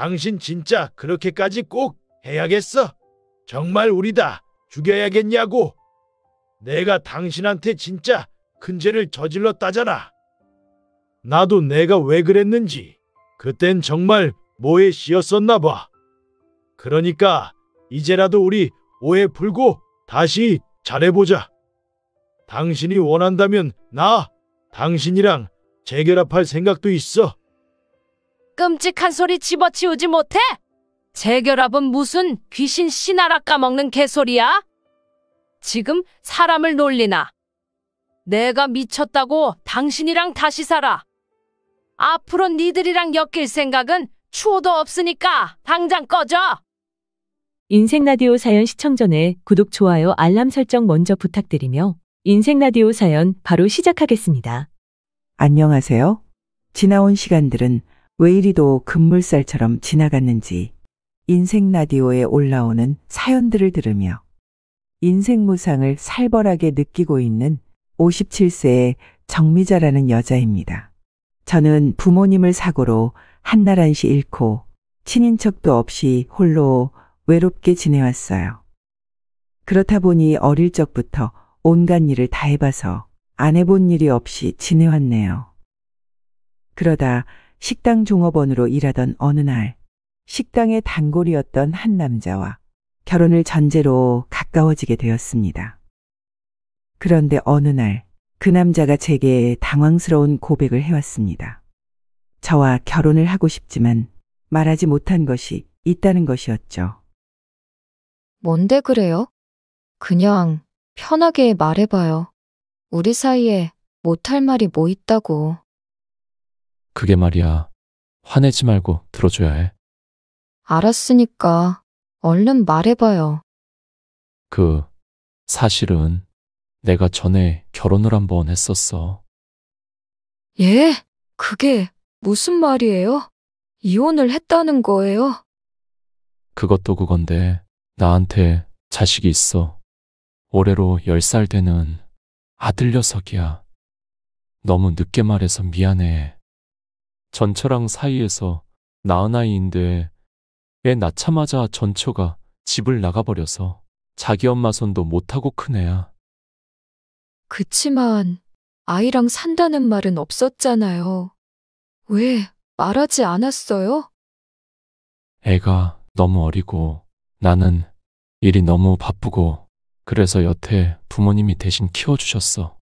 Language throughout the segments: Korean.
당신 진짜 그렇게까지 꼭 해야겠어? 정말 우리 다 죽여야겠냐고? 내가 당신한테 진짜 큰 죄를 저질렀다잖아. 나도 내가 왜 그랬는지 그땐 정말 뭐에 씌었었나 봐. 그러니까 이제라도 우리 오해 풀고 다시 잘해보자. 당신이 원한다면 나 당신이랑 재결합할 생각도 있어. 끔찍한 소리 집어치우지 못해? 재결합은 무슨 귀신 씨나라 까먹는 개소리야? 지금 사람을 놀리나? 내가 미쳤다고 당신이랑 다시 살아. 앞으로 니들이랑 엮일 생각은 추호도 없으니까 당장 꺼져. 인생라디오 사연 시청 전에 구독, 좋아요, 알람 설정 먼저 부탁드리며 인생라디오 사연 바로 시작하겠습니다. 안녕하세요. 지나온 시간들은 왜 이리도 급물살처럼 지나갔는지 인생라디오에 올라오는 사연들을 들으며 인생무상을 살벌하게 느끼고 있는 57세의 정미자라는 여자입니다. 저는 부모님을 사고로 한나란시 잃고 친인척도 없이 홀로 외롭게 지내왔어요. 그렇다 보니 어릴 적부터 온갖 일을 다 해봐서 안 해본 일이 없이 지내왔네요. 그러다 식당 종업원으로 일하던 어느 날 식당의 단골이었던 한 남자와 결혼을 전제로 가까워지게 되었습니다. 그런데 어느 날 그 남자가 제게 당황스러운 고백을 해왔습니다. 저와 결혼을 하고 싶지만 말하지 못한 것이 있다는 것이었죠. 뭔데 그래요? 그냥 편하게 말해봐요. 우리 사이에 못할 말이 뭐 있다고. 그게 말이야. 화내지 말고 들어줘야 해. 알았으니까 얼른 말해봐요. 사실은 내가 전에 결혼을 한번 했었어. 예? 그게 무슨 말이에요? 이혼을 했다는 거예요? 그것도 그건데 나한테 자식이 있어. 올해로 10살 되는 아들 녀석이야. 너무 늦게 말해서 미안해. 전처랑 사이에서 낳은 아이인데 애 낳자마자 전처가 집을 나가버려서 자기 엄마 손도 못하고 큰 애야. 그치만 아이랑 산다는 말은 없었잖아요. 왜 말하지 않았어요? 애가 너무 어리고 나는 일이 너무 바쁘고 그래서 여태 부모님이 대신 키워주셨어.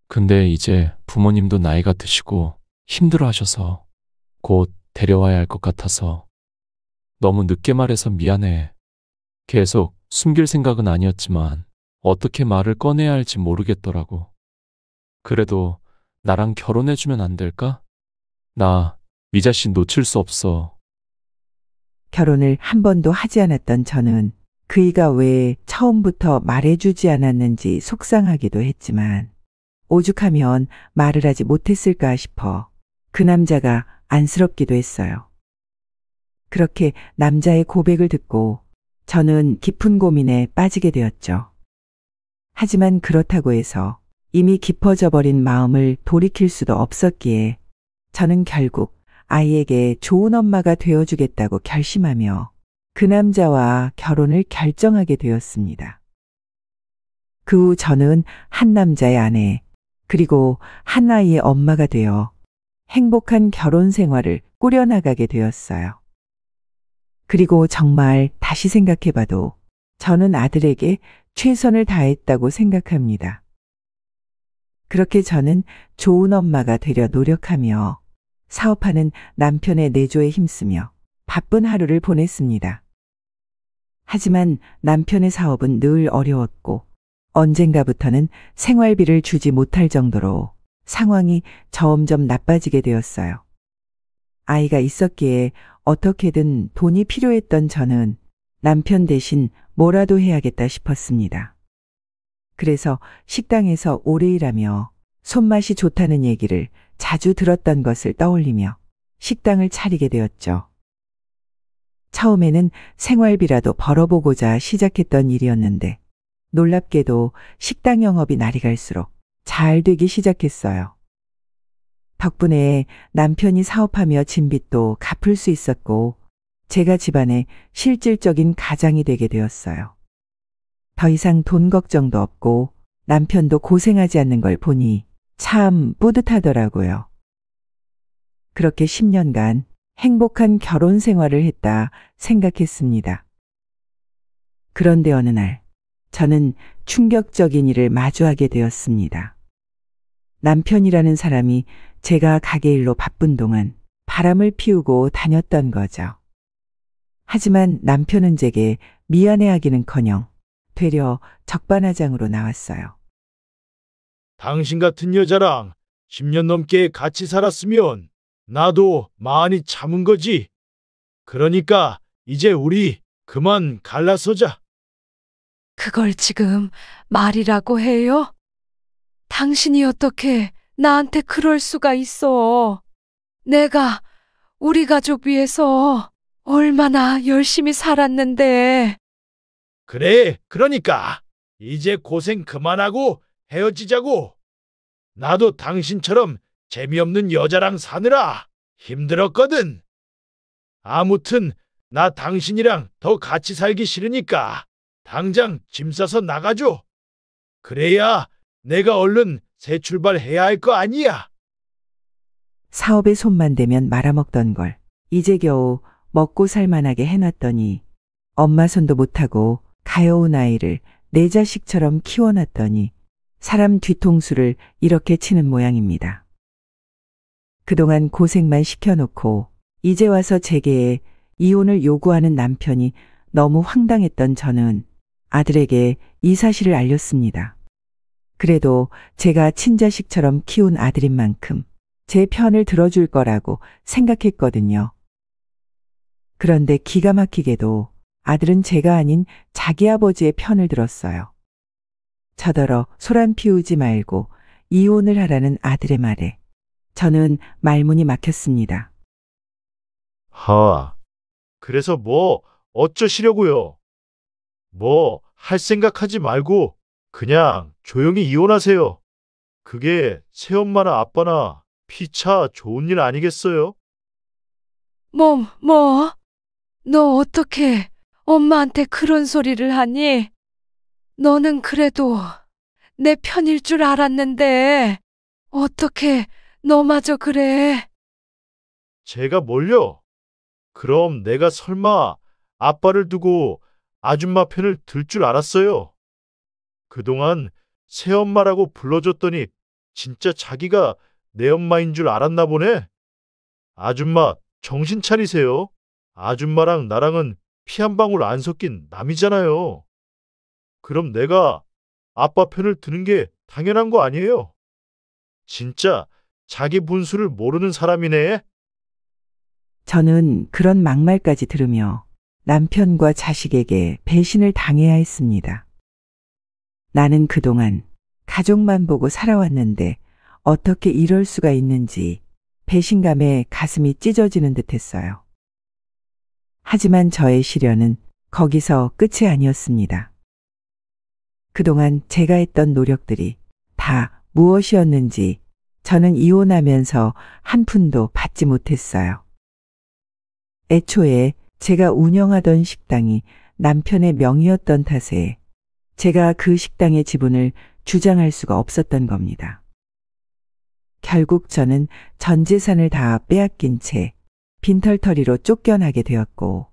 근데 이제 부모님도 나이가 드시고 힘들어하셔서 곧 데려와야 할 것 같아서 너무 늦게 말해서 미안해. 계속 숨길 생각은 아니었지만 어떻게 말을 꺼내야 할지 모르겠더라고. 그래도 나랑 결혼해주면 안 될까? 나 미자 씨 놓칠 수 없어. 결혼을 한 번도 하지 않았던 저는 그이가 왜 처음부터 말해주지 않았는지 속상하기도 했지만 오죽하면 말을 하지 못했을까 싶어 그 남자가 안쓰럽기도 했어요. 그렇게 남자의 고백을 듣고 저는 깊은 고민에 빠지게 되었죠. 하지만 그렇다고 해서 이미 깊어져 버린 마음을 돌이킬 수도 없었기에 저는 결국 아이에게 좋은 엄마가 되어주겠다고 결심하며 그 남자와 결혼을 결정하게 되었습니다. 그 후 저는 한 남자의 아내 그리고 한 아이의 엄마가 되어 행복한 결혼 생활을 꾸려나가게 되었어요. 그리고 정말 다시 생각해봐도 저는 아들에게 최선을 다했다고 생각합니다. 그렇게 저는 좋은 엄마가 되려 노력하며 사업하는 남편의 내조에 힘쓰며 바쁜 하루를 보냈습니다. 하지만 남편의 사업은 늘 어려웠고 언젠가부터는 생활비를 주지 못할 정도로 상황이 점점 나빠지게 되었어요. 아이가 있었기에 어떻게든 돈이 필요했던 저는 남편 대신 뭐라도 해야겠다 싶었습니다. 그래서 식당에서 오래 일하며 손맛이 좋다는 얘기를 자주 들었던 것을 떠올리며 식당을 차리게 되었죠. 처음에는 생활비라도 벌어보고자 시작했던 일이었는데 놀랍게도 식당 영업이 날이 갈수록 잘 되기 시작했어요. 덕분에 남편이 사업하며 진 빚도 갚을 수 있었고 제가 집안의 실질적인 가장이 되게 되었어요. 더 이상 돈 걱정도 없고 남편도 고생하지 않는 걸 보니 참 뿌듯하더라고요. 그렇게 10년간 행복한 결혼 생활을 했다 생각했습니다. 그런데 어느 날 저는 충격적인 일을 마주하게 되었습니다. 남편이라는 사람이 제가 가게 일로 바쁜 동안 바람을 피우고 다녔던 거죠. 하지만 남편은 제게 미안해하기는커녕 되려 적반하장으로 나왔어요. 당신 같은 여자랑 10년 넘게 같이 살았으면 나도 많이 참은 거지. 그러니까 이제 우리 그만 갈라서자. 그걸 지금 말이라고 해요? 당신이 어떻게 나한테 그럴 수가 있어? 내가 우리 가족 위해서 얼마나 열심히 살았는데. 그래, 그러니까 이제 고생 그만하고 헤어지자고. 나도 당신처럼 재미없는 여자랑 사느라 힘들었거든. 아무튼 나 당신이랑 더 같이 살기 싫으니까 당장 짐 싸서 나가줘. 그래야 내가 얼른 새 출발해야 할 거 아니야. 사업에 손만 대면 말아먹던 걸 이제 겨우 먹고 살만하게 해놨더니 엄마 손도 못하고 가여운 아이를 내 자식처럼 키워놨더니 사람 뒤통수를 이렇게 치는 모양입니다. 그동안 고생만 시켜놓고 이제 와서 제게 이혼을 요구하는 남편이 너무 황당했던 저는 아들에게 이 사실을 알렸습니다. 그래도 제가 친자식처럼 키운 아들인 만큼 제 편을 들어줄 거라고 생각했거든요. 그런데 기가 막히게도 아들은 제가 아닌 자기 아버지의 편을 들었어요. 저더러 소란 피우지 말고 이혼을 하라는 아들의 말에 저는 말문이 막혔습니다. 그래서 뭐 어쩌시려고요? 뭐 할 생각하지 말고 그냥 조용히 이혼하세요. 그게 새엄마나 아빠나 피차 좋은 일 아니겠어요? 뭐? 너 어떻게 엄마한테 그런 소리를 하니? 너는 그래도 내 편일 줄 알았는데 어떻게 너마저 그래? 제가 뭘요? 그럼 내가 설마 아빠를 두고 아줌마 편을 들 줄 알았어요? 그동안 새엄마라고 불러줬더니 진짜 자기가 내 엄마인 줄 알았나 보네? 아줌마 정신 차리세요. 아줌마랑 나랑은 피 한 방울 안 섞인 남이잖아요. 그럼 내가 아빠 편을 드는 게 당연한 거 아니에요? 진짜 자기 분수를 모르는 사람이네. 저는 그런 막말까지 들으며 남편과 자식에게 배신을 당해야 했습니다. 나는 그동안 가족만 보고 살아왔는데 어떻게 이럴 수가 있는지 배신감에 가슴이 찢어지는 듯 했어요. 하지만 저의 시련은 거기서 끝이 아니었습니다. 그동안 제가 했던 노력들이 다 무엇이었는지 저는 이혼하면서 한 푼도 받지 못했어요. 애초에 제가 운영하던 식당이 남편의 명의였던 탓에 제가 그 식당의 지분을 주장할 수가 없었던 겁니다. 결국 저는 전 재산을 다 빼앗긴 채 빈털터리로 쫓겨나게 되었고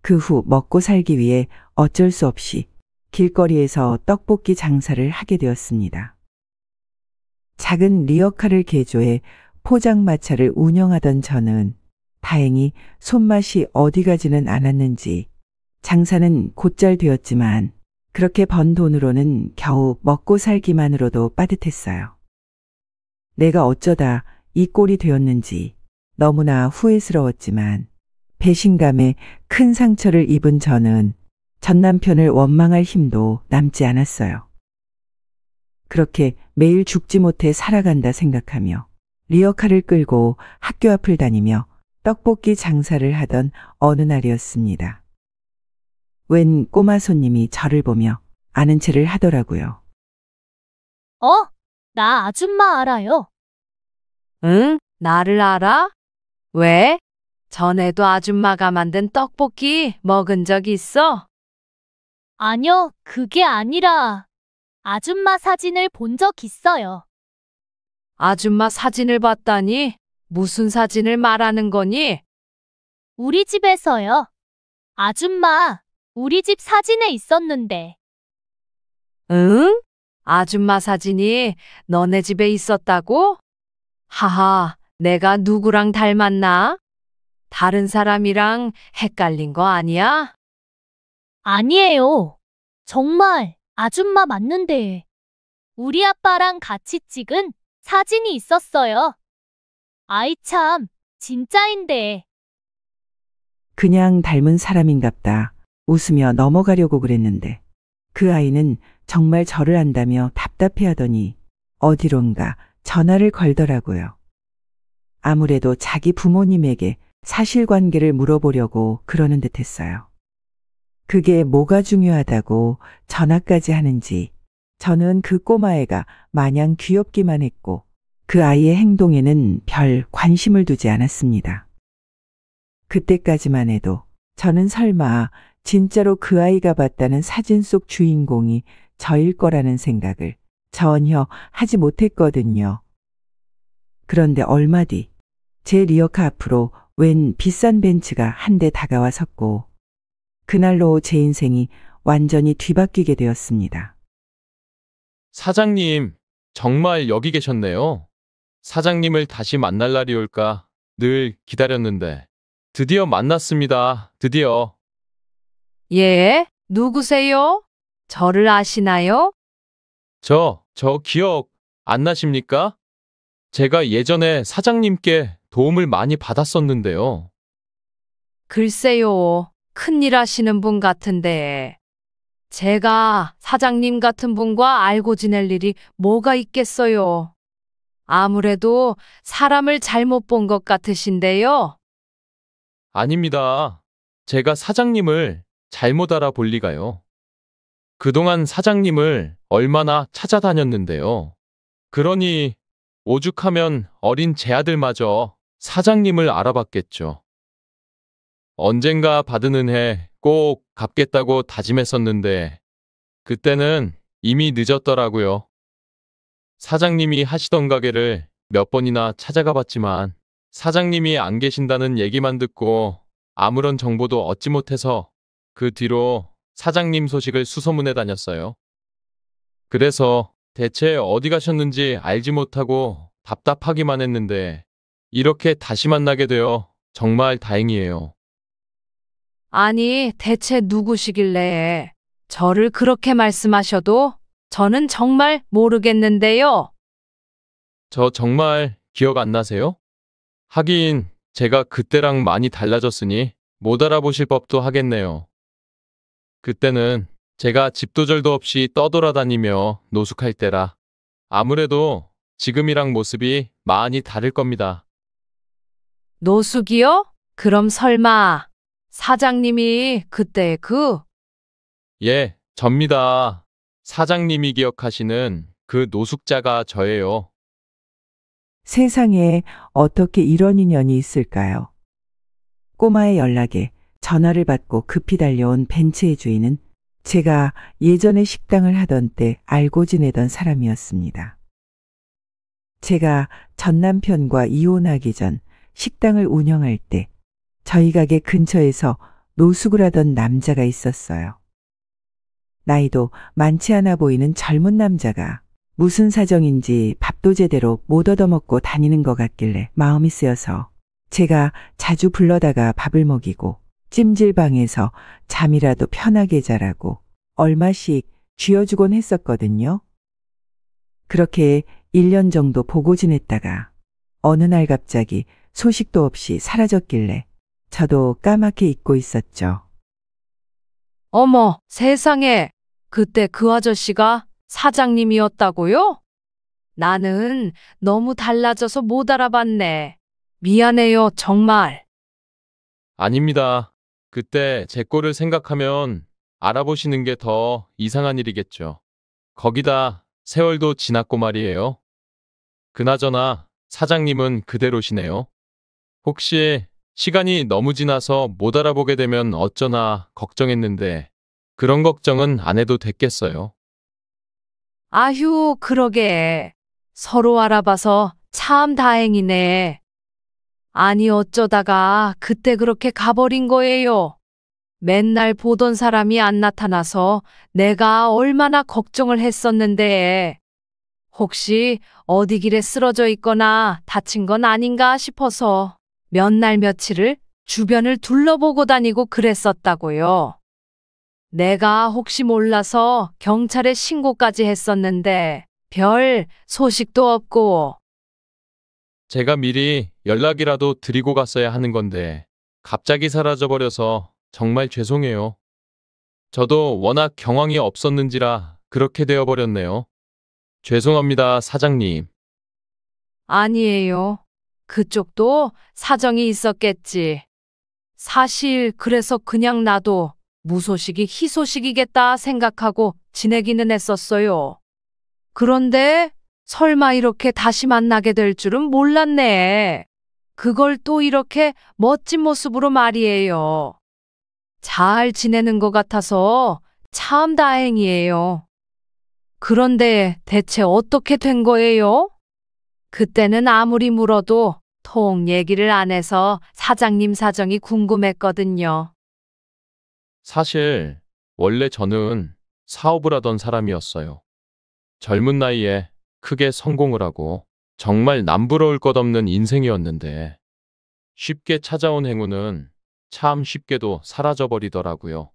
그 후 먹고 살기 위해 어쩔 수 없이 길거리에서 떡볶이 장사를 하게 되었습니다. 작은 리어카를 개조해 포장마차를 운영하던 저는 다행히 손맛이 어디 가지는 않았는지 장사는 곧잘 되었지만 그렇게 번 돈으로는 겨우 먹고 살기만으로도 빠듯했어요. 내가 어쩌다 이 꼴이 되었는지 너무나 후회스러웠지만 배신감에 큰 상처를 입은 저는 전 남편을 원망할 힘도 남지 않았어요. 그렇게 매일 죽지 못해 살아간다 생각하며 리어카를 끌고 학교 앞을 다니며 떡볶이 장사를 하던 어느 날이었습니다. 웬 꼬마 손님이 저를 보며 아는 체를 하더라고요. 나 아줌마 알아요. 응? 나를 알아? 왜? 전에도 아줌마가 만든 떡볶이 먹은 적 있어? 아니요, 그게 아니라 아줌마 사진을 본 적 있어요. 아줌마 사진을 봤다니? 무슨 사진을 말하는 거니? 우리 집에서요. 아줌마, 우리 집 사진에 있었는데. 응? 아줌마 사진이 너네 집에 있었다고? 하하, 내가 누구랑 닮았나? 다른 사람이랑 헷갈린 거 아니야? 아니에요. 정말 아줌마 맞는데. 우리 아빠랑 같이 찍은 사진이 있었어요. 아이 참, 진짜인데. 그냥 닮은 사람인갑다. 웃으며 넘어가려고 그랬는데 그 아이는 정말 저를 안다며 답답해하더니 어디론가 전화를 걸더라고요. 아무래도 자기 부모님에게 사실관계를 물어보려고 그러는 듯 했어요. 그게 뭐가 중요하다고 전화까지 하는지 저는 그 꼬마애가 마냥 귀엽기만 했고 그 아이의 행동에는 별 관심을 두지 않았습니다. 그때까지만 해도 저는 설마 진짜로 그 아이가 봤다는 사진 속 주인공이 저일 거라는 생각을 전혀 하지 못했거든요. 그런데 얼마 뒤 제 리어카 앞으로 웬 비싼 벤츠가 한 대 다가와 섰고 그날로 제 인생이 완전히 뒤바뀌게 되었습니다. 사장님, 정말 여기 계셨네요. 사장님을 다시 만날 날이 올까 늘 기다렸는데 드디어 만났습니다. 드디어. 예? 누구세요? 저를 아시나요? 저 기억 안 나십니까? 제가 예전에 사장님께 도움을 많이 받았었는데요. 글쎄요, 큰일 하시는 분 같은데. 제가 사장님 같은 분과 알고 지낼 일이 뭐가 있겠어요. 아무래도 사람을 잘못 본 것 같으신데요. 아닙니다. 제가 사장님을 잘못 알아볼 리가요. 그동안 사장님을 얼마나 찾아다녔는데요. 그러니 오죽하면 어린 제 아들마저 사장님을 알아봤겠죠. 언젠가 받은 은혜 꼭 갚겠다고 다짐했었는데 그때는 이미 늦었더라고요. 사장님이 하시던 가게를 몇 번이나 찾아가 봤지만 사장님이 안 계신다는 얘기만 듣고 아무런 정보도 얻지 못해서 그 뒤로 사장님 소식을 수소문해 다녔어요. 그래서 대체 어디 가셨는지 알지 못하고 답답하기만 했는데 이렇게 다시 만나게 되어 정말 다행이에요. 아니, 대체 누구시길래 저를 그렇게 말씀하셔도 저는 정말 모르겠는데요. 저 정말 기억 안 나세요? 하긴 제가 그때랑 많이 달라졌으니 못 알아보실 법도 하겠네요. 그때는 제가 집도절도 없이 떠돌아다니며 노숙할 때라 아무래도 지금이랑 모습이 많이 다를 겁니다. 노숙이요? 그럼 설마 사장님이 그때 예, 접니다. 사장님이 기억하시는 그 노숙자가 저예요. 세상에 어떻게 이런 인연이 있을까요? 꼬마의 연락에 전화를 받고 급히 달려온 벤츠의 주인은 제가 예전에 식당을 하던 때 알고 지내던 사람이었습니다. 제가 전 남편과 이혼하기 전 식당을 운영할 때 저희 가게 근처에서 노숙을 하던 남자가 있었어요. 나이도 많지 않아 보이는 젊은 남자가 무슨 사정인지 밥도 제대로 못 얻어먹고 다니는 것 같길래 마음이 쓰여서 제가 자주 불러다가 밥을 먹이고 찜질방에서 잠이라도 편하게 자라고 얼마씩 쥐어주곤 했었거든요. 그렇게 1년 정도 보고 지냈다가 어느 날 갑자기 소식도 없이 사라졌길래 저도 까맣게 잊고 있었죠. 어머, 세상에. 그때 그 아저씨가 사장님이었다고요? 나는 너무 달라져서 못 알아봤네. 미안해요, 정말. 아닙니다. 그때 제 꼴을 생각하면 알아보시는 게 더 이상한 일이겠죠. 거기다 세월도 지났고 말이에요. 그나저나 사장님은 그대로시네요. 혹시 시간이 너무 지나서 못 알아보게 되면 어쩌나 걱정했는데 그런 걱정은 안 해도 됐겠어요. 아휴, 그러게. 서로 알아봐서 참 다행이네. 아니, 어쩌다가 그때 그렇게 가버린 거예요. 맨날 보던 사람이 안 나타나서 내가 얼마나 걱정을 했었는데. 혹시 어디 길에 쓰러져 있거나 다친 건 아닌가 싶어서 몇 날 며칠을 주변을 둘러보고 다니고 그랬었다고요. 내가 혹시 몰라서 경찰에 신고까지 했었는데 별 소식도 없고. 제가 미리 연락이라도 드리고 갔어야 하는 건데 갑자기 사라져버려서 정말 죄송해요. 저도 워낙 경황이 없었는지라 그렇게 되어버렸네요. 죄송합니다, 사장님. 아니에요. 그쪽도 사정이 있었겠지. 사실 그래서 그냥 나도 무소식이 희소식이겠다 생각하고 지내기는 했었어요. 그런데 설마 이렇게 다시 만나게 될 줄은 몰랐네. 그걸 또 이렇게 멋진 모습으로 말이에요. 잘 지내는 것 같아서 참 다행이에요. 그런데 대체 어떻게 된 거예요? 그때는 아무리 물어도 통 얘기를 안 해서 사장님 사정이 궁금했거든요. 사실 원래 저는 사업을 하던 사람이었어요. 젊은 나이에 크게 성공을 하고 정말 남부러울 것 없는 인생이었는데 쉽게 찾아온 행운은 참 쉽게도 사라져버리더라고요.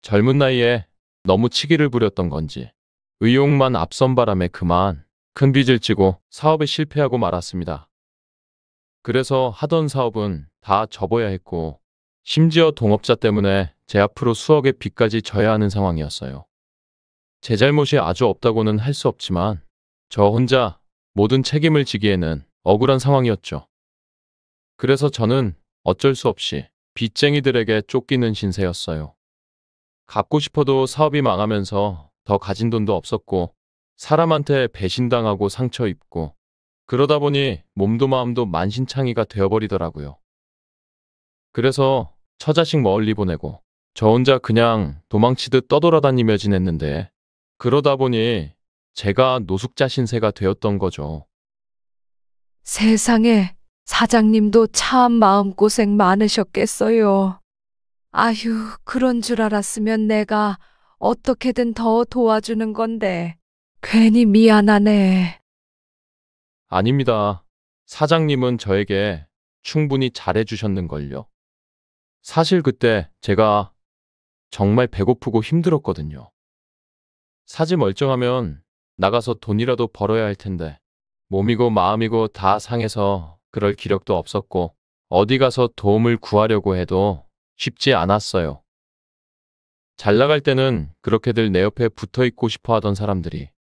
젊은 나이에 너무 치기를 부렸던 건지 의욕만 앞선 바람에 그만 큰 빚을 지고 사업에 실패하고 말았습니다. 그래서 하던 사업은 다 접어야 했고 심지어 동업자 때문에 제 앞으로 수억의 빚까지 져야 하는 상황이었어요. 제 잘못이 아주 없다고는 할 수 없지만 저 혼자 모든 책임을 지기에는 억울한 상황이었죠. 그래서 저는 어쩔 수 없이 빚쟁이들에게 쫓기는 신세였어요. 갚고 싶어도 사업이 망하면서 더 가진 돈도 없었고 사람한테 배신당하고 상처 입고 그러다 보니 몸도 마음도 만신창이가 되어버리더라고요. 그래서 처자식 멀리 보내고 저 혼자 그냥 도망치듯 떠돌아다니며 지냈는데 그러다 보니 제가 노숙자 신세가 되었던 거죠. 세상에, 사장님도 참 마음고생 많으셨겠어요. 아휴, 그런 줄 알았으면 내가 어떻게든 더 도와주는 건데 괜히 미안하네. 아닙니다. 사장님은 저에게 충분히 잘해주셨는걸요. 사실 그때 제가 정말 배고프고 힘들었거든요. 사지 멀쩡하면 나가서 돈이라도 벌어야 할 텐데 몸이고 마음이고 다 상해서 그럴 기력도 없었고 어디 가서 도움을 구하려고 해도 쉽지 않았어요. 잘 나갈 때는 그렇게들 내 옆에 붙어 있고 싶어 하던 사람들이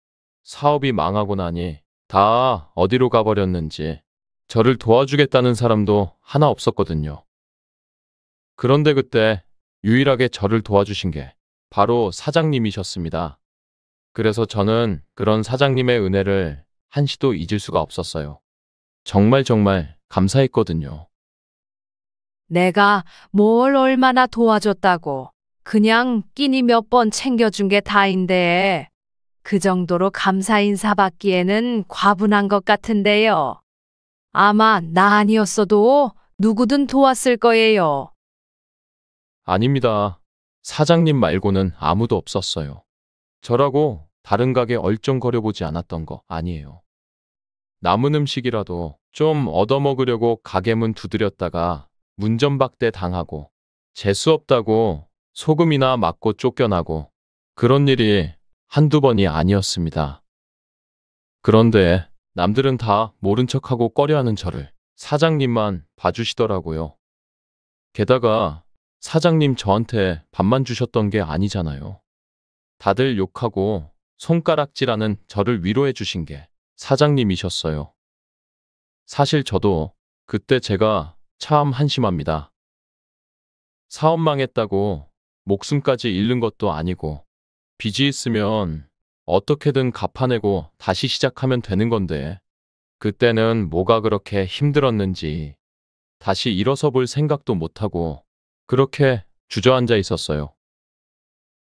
사업이 망하고 나니 다 어디로 가버렸는지 저를 도와주겠다는 사람도 하나 없었거든요. 그런데 그때 유일하게 저를 도와주신 게 바로 사장님이셨습니다. 그래서 저는 그런 사장님의 은혜를 한시도 잊을 수가 없었어요. 정말 감사했거든요. 내가 뭘 얼마나 도와줬다고. 그냥 끼니 몇 번 챙겨준 게 다인데 그 정도로 감사 인사 받기에는 과분한 것 같은데요. 아마 나 아니었어도 누구든 도왔을 거예요. 아닙니다. 사장님 말고는 아무도 없었어요. 저라고 다른 가게 얼쩡거려보지 않았던 거 아니에요. 남은 음식이라도 좀 얻어먹으려고 가게 문 두드렸다가 문전박대 당하고 재수 없다고 소금이나 맞고 쫓겨나고 그런 일이 한두 번이 아니었습니다. 그런데 남들은 다 모른 척하고 꺼려하는 저를 사장님만 봐주시더라고요. 게다가 사장님 저한테 밥만 주셨던 게 아니잖아요. 다들 욕하고 손가락질하는 저를 위로해 주신 게 사장님이셨어요. 사실 저도 그때 제가 참 한심합니다. 사업 망했다고 목숨까지 잃는 것도 아니고 빚이 있으면 어떻게든 갚아내고 다시 시작하면 되는 건데 그때는 뭐가 그렇게 힘들었는지 다시 일어서 볼 생각도 못하고 그렇게 주저앉아 있었어요.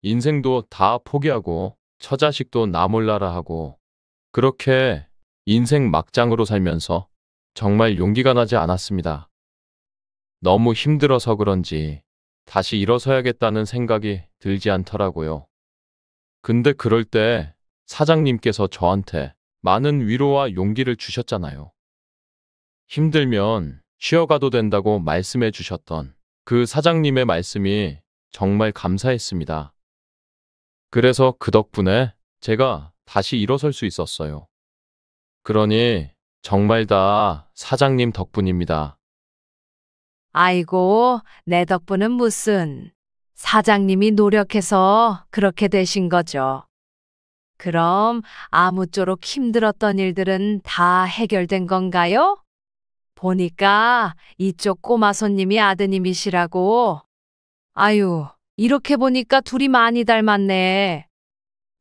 인생도 다 포기하고 처자식도 나 몰라라 하고 그렇게 인생 막장으로 살면서 정말 용기가 나지 않았습니다. 너무 힘들어서 그런지 다시 일어서야겠다는 생각이 들지 않더라고요. 근데 그럴 때 사장님께서 저한테 많은 위로와 용기를 주셨잖아요. 힘들면 쉬어가도 된다고 말씀해 주셨던 그 사장님의 말씀이 정말 감사했습니다. 그래서 그 덕분에 제가 다시 일어설 수 있었어요. 그러니 정말 다 사장님 덕분입니다. 아이고, 내 덕분은 무슨. 사장님이 노력해서 그렇게 되신 거죠. 그럼 아무쪼록 힘들었던 일들은 다 해결된 건가요? 보니까 이쪽 꼬마 손님이 아드님이시라고. 아유, 이렇게 보니까 둘이 많이 닮았네.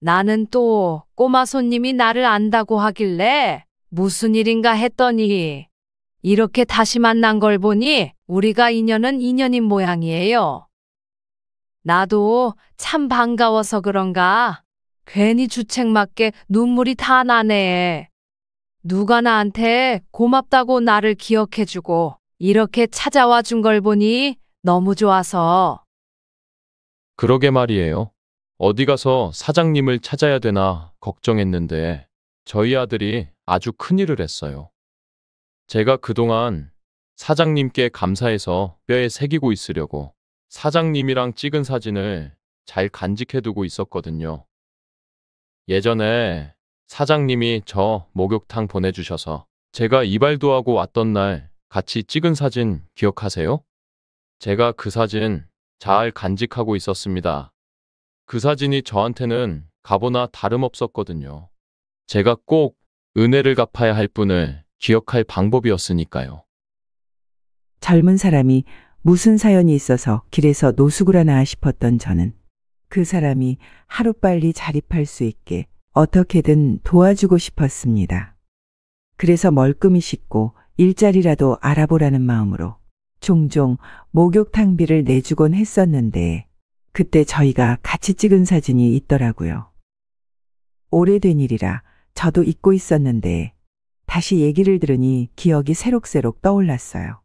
나는 또 꼬마 손님이 나를 안다고 하길래 무슨 일인가 했더니 이렇게 다시 만난 걸 보니 우리가 인연은 인연인 모양이에요. 나도 참 반가워서 그런가 괜히 주책맞게 눈물이 다 나네. 누가 나한테 고맙다고 나를 기억해주고 이렇게 찾아와 준 걸 보니 너무 좋아서. 그러게 말이에요. 어디 가서 사장님을 찾아야 되나 걱정했는데 저희 아들이 아주 큰일을 했어요. 제가 그동안 사장님께 감사해서 뼈에 새기고 있으려고 사장님이랑 찍은 사진을 잘 간직해두고 있었거든요. 예전에 사장님이 저 목욕탕 보내주셔서 제가 이발도 하고 왔던 날 같이 찍은 사진 기억하세요? 제가 그 사진 잘 간직하고 있었습니다. 그 사진이 저한테는 가보나 다름없었거든요. 제가 꼭 은혜를 갚아야 할 분을 기억할 방법이었으니까요. 젊은 사람이 무슨 사연이 있어서 길에서 노숙을 하나 싶었던 저는 그 사람이 하루빨리 자립할 수 있게 어떻게든 도와주고 싶었습니다. 그래서 멀끔히 씻고 일자리라도 알아보라는 마음으로 종종 목욕탕비를 내주곤 했었는데 그때 저희가 같이 찍은 사진이 있더라고요. 오래된 일이라 저도 잊고 있었는데 다시 얘기를 들으니 기억이 새록새록 떠올랐어요.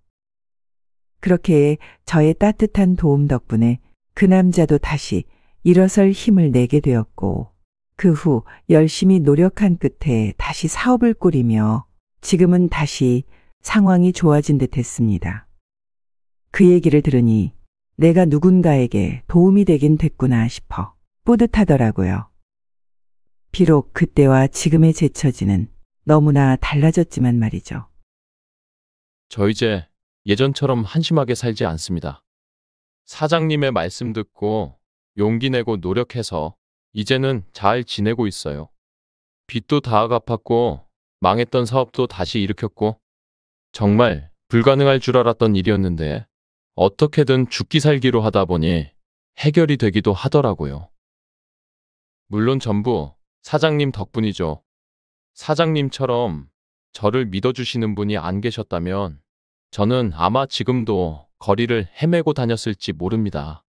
그렇게 저의 따뜻한 도움 덕분에 그 남자도 다시 일어설 힘을 내게 되었고 그 후 열심히 노력한 끝에 다시 사업을 꾸리며 지금은 다시 상황이 좋아진 듯 했습니다. 그 얘기를 들으니 내가 누군가에게 도움이 되긴 됐구나 싶어 뿌듯하더라고요. 비록 그때와 지금의 제 처지는 너무나 달라졌지만 말이죠. 저 이제 예전처럼 한심하게 살지 않습니다. 사장님의 말씀 듣고 용기 내고 노력해서 이제는 잘 지내고 있어요. 빚도 다 갚았고 망했던 사업도 다시 일으켰고 정말 불가능할 줄 알았던 일이었는데 어떻게든 죽기 살기로 하다 보니 해결이 되기도 하더라고요. 물론 전부 사장님 덕분이죠. 사장님처럼 저를 믿어주시는 분이 안 계셨다면 저는 아마 지금도 거리를 헤매고 다녔을지 모릅니다.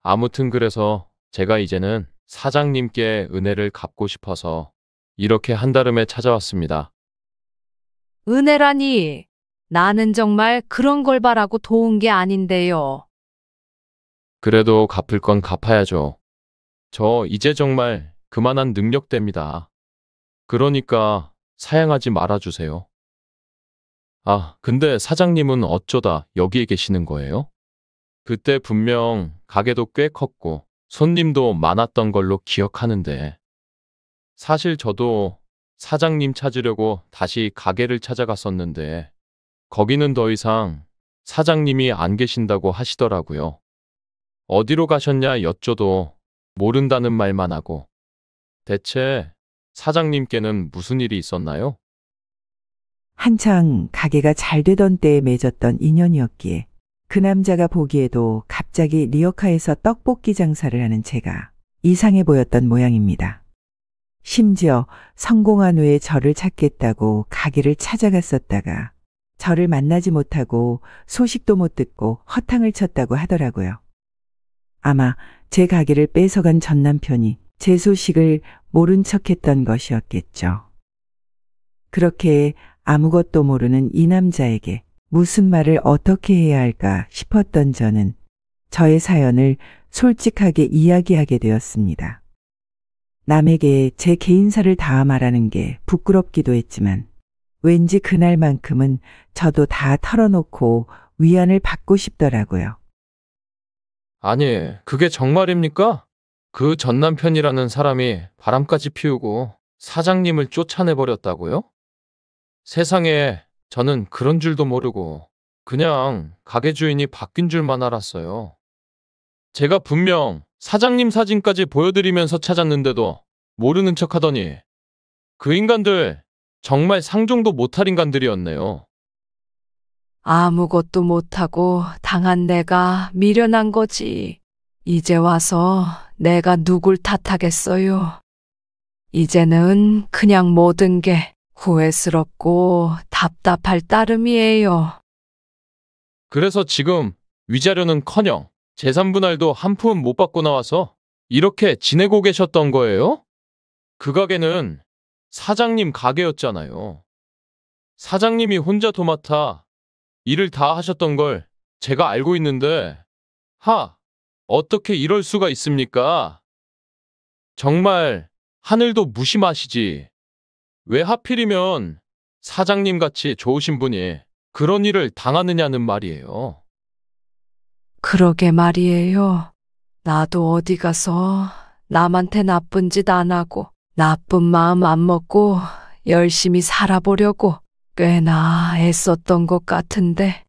아무튼 그래서 제가 이제는 사장님께 은혜를 갚고 싶어서 이렇게 한달음에 찾아왔습니다. 은혜라니, 나는 정말 그런 걸 바라고 도운 게 아닌데요. 그래도 갚을 건 갚아야죠. 저 이제 정말 그만한 능력대입니다. 그러니까 사양하지 말아주세요. 아, 근데 사장님은 어쩌다 여기에 계시는 거예요? 그때 분명 가게도 꽤 컸고 손님도 많았던 걸로 기억하는데 사실 저도 사장님 찾으려고 다시 가게를 찾아갔었는데 거기는 더 이상 사장님이 안 계신다고 하시더라고요. 어디로 가셨냐 여쭤도 모른다는 말만 하고 대체 사장님께는 무슨 일이 있었나요? 한창 가게가 잘 되던 때에 맺었던 인연이었기에 그 남자가 보기에도 갑자기 리어카에서 떡볶이 장사를 하는 제가 이상해 보였던 모양입니다. 심지어 성공한 후에 저를 찾겠다고 가게를 찾아갔었다가 저를 만나지 못하고 소식도 못 듣고 허탕을 쳤다고 하더라고요. 아마 제 가게를 뺏어간 전 남편이 제 소식을 모른 척했던 것이었겠죠. 그렇게 아무것도 모르는 이 남자에게 무슨 말을 어떻게 해야 할까 싶었던 저는 저의 사연을 솔직하게 이야기하게 되었습니다. 남에게 제 개인사를 다 말하는 게 부끄럽기도 했지만 왠지 그날만큼은 저도 다 털어놓고 위안을 받고 싶더라고요. 아니, 그게 정말입니까? 그 전 남편이라는 사람이 바람까지 피우고 사장님을 쫓아내버렸다고요? 세상에, 저는 그런 줄도 모르고 그냥 가게 주인이 바뀐 줄만 알았어요. 제가 분명 사장님 사진까지 보여드리면서 찾았는데도 모르는 척 하더니 그 인간들 정말 상종도 못할 인간들이었네요. 아무것도 못하고 당한 내가 미련한 거지. 이제 와서 내가 누굴 탓하겠어요. 이제는 그냥 모든 게 후회스럽고 답답할 따름이에요. 그래서 지금 위자료는커녕 재산분할도 한 푼 못 받고 나와서 이렇게 지내고 계셨던 거예요? 그 가게는 사장님 가게였잖아요. 사장님이 혼자 도맡아 일을 다 하셨던 걸 제가 알고 있는데, 어떻게 이럴 수가 있습니까? 정말 하늘도 무심하시지. 왜 하필이면 사장님 같이 좋으신 분이 그런 일을 당하느냐는 말이에요. 그러게 말이에요. 나도 어디 가서 남한테 나쁜 짓 안 하고 나쁜 마음 안 먹고 열심히 살아보려고 꽤나 애썼던 것 같은데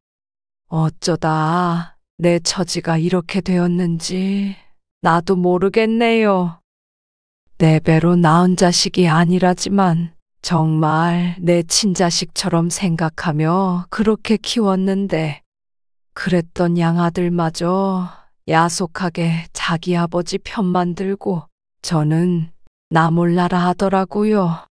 어쩌다 내 처지가 이렇게 되었는지 나도 모르겠네요. 내 배로 낳은 자식이 아니라지만 정말 내 친자식처럼 생각하며 그렇게 키웠는데 그랬던 양아들마저 야속하게 자기 아버지 편만 들고 저는 나 몰라라 하더라고요.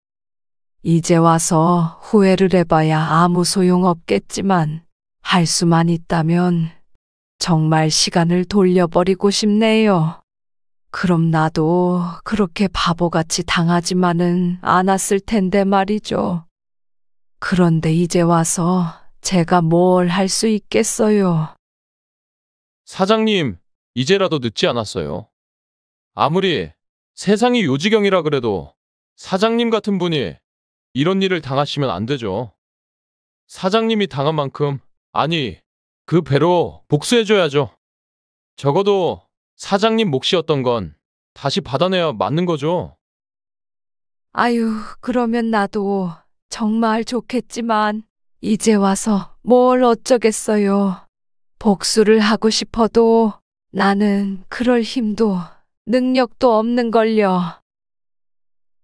이제 와서 후회를 해봐야 아무 소용없겠지만 할 수만 있다면 정말 시간을 돌려버리고 싶네요. 그럼 나도 그렇게 바보같이 당하지만은 않았을 텐데 말이죠. 그런데 이제 와서 제가 뭘 할 수 있겠어요. 사장님, 이제라도 늦지 않았어요. 아무리 세상이 요지경이라 그래도 사장님 같은 분이 이런 일을 당하시면 안 되죠. 사장님이 당한 만큼, 아니, 그 배로 복수해줘야죠. 적어도 사장님 몫이었던 건 다시 받아내야 맞는 거죠. 아유, 그러면 나도 정말 좋겠지만 이제 와서 뭘 어쩌겠어요. 복수를 하고 싶어도 나는 그럴 힘도 능력도 없는걸요.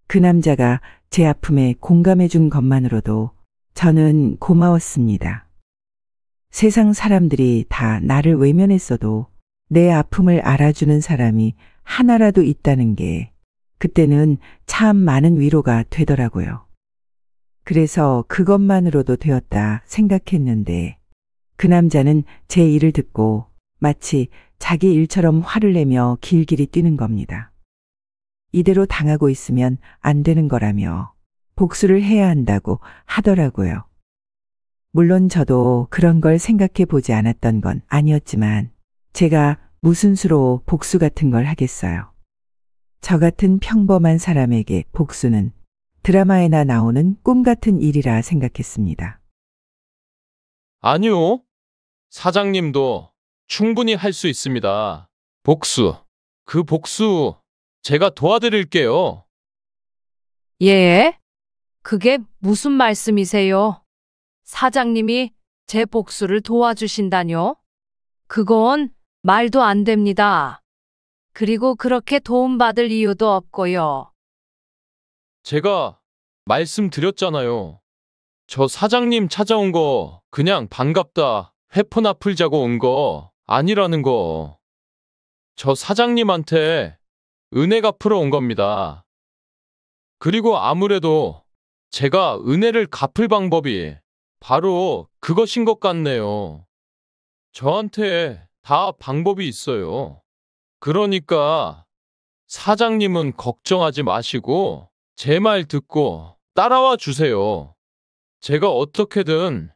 그 남자가 제 아픔에 공감해준 것만으로도 저는 고마웠습니다. 세상 사람들이 다 나를 외면했어도 내 아픔을 알아주는 사람이 하나라도 있다는 게 그때는 참 많은 위로가 되더라고요. 그래서 그것만으로도 되었다 생각했는데 그 남자는 제 일을 듣고 마치 자기 일처럼 화를 내며 길길이 뛰는 겁니다. 이대로 당하고 있으면 안 되는 거라며 복수를 해야 한다고 하더라고요. 물론 저도 그런 걸 생각해 보지 않았던 건 아니었지만 제가 무슨 수로 복수 같은 걸 하겠어요. 저 같은 평범한 사람에게 복수는 드라마에나 나오는 꿈 같은 일이라 생각했습니다. 아니요. 사장님도 충분히 할 수 있습니다. 복수. 그 복수 제가 도와드릴게요. 예? 그게 무슨 말씀이세요? 사장님이 제 복수를 도와주신다뇨? 그건 말도 안 됩니다. 그리고 그렇게 도움받을 이유도 없고요. 제가 말씀드렸잖아요. 저 사장님 찾아온 거 그냥 반갑다, 회포나 풀자고 온 거 아니라는 거. 저 사장님한테 은혜 갚으러 온 겁니다. 그리고 아무래도 제가 은혜를 갚을 방법이 바로 그것인 것 같네요. 저한테 다 방법이 있어요. 그러니까 사장님은 걱정하지 마시고 제 말 듣고 따라와 주세요. 제가 어떻게든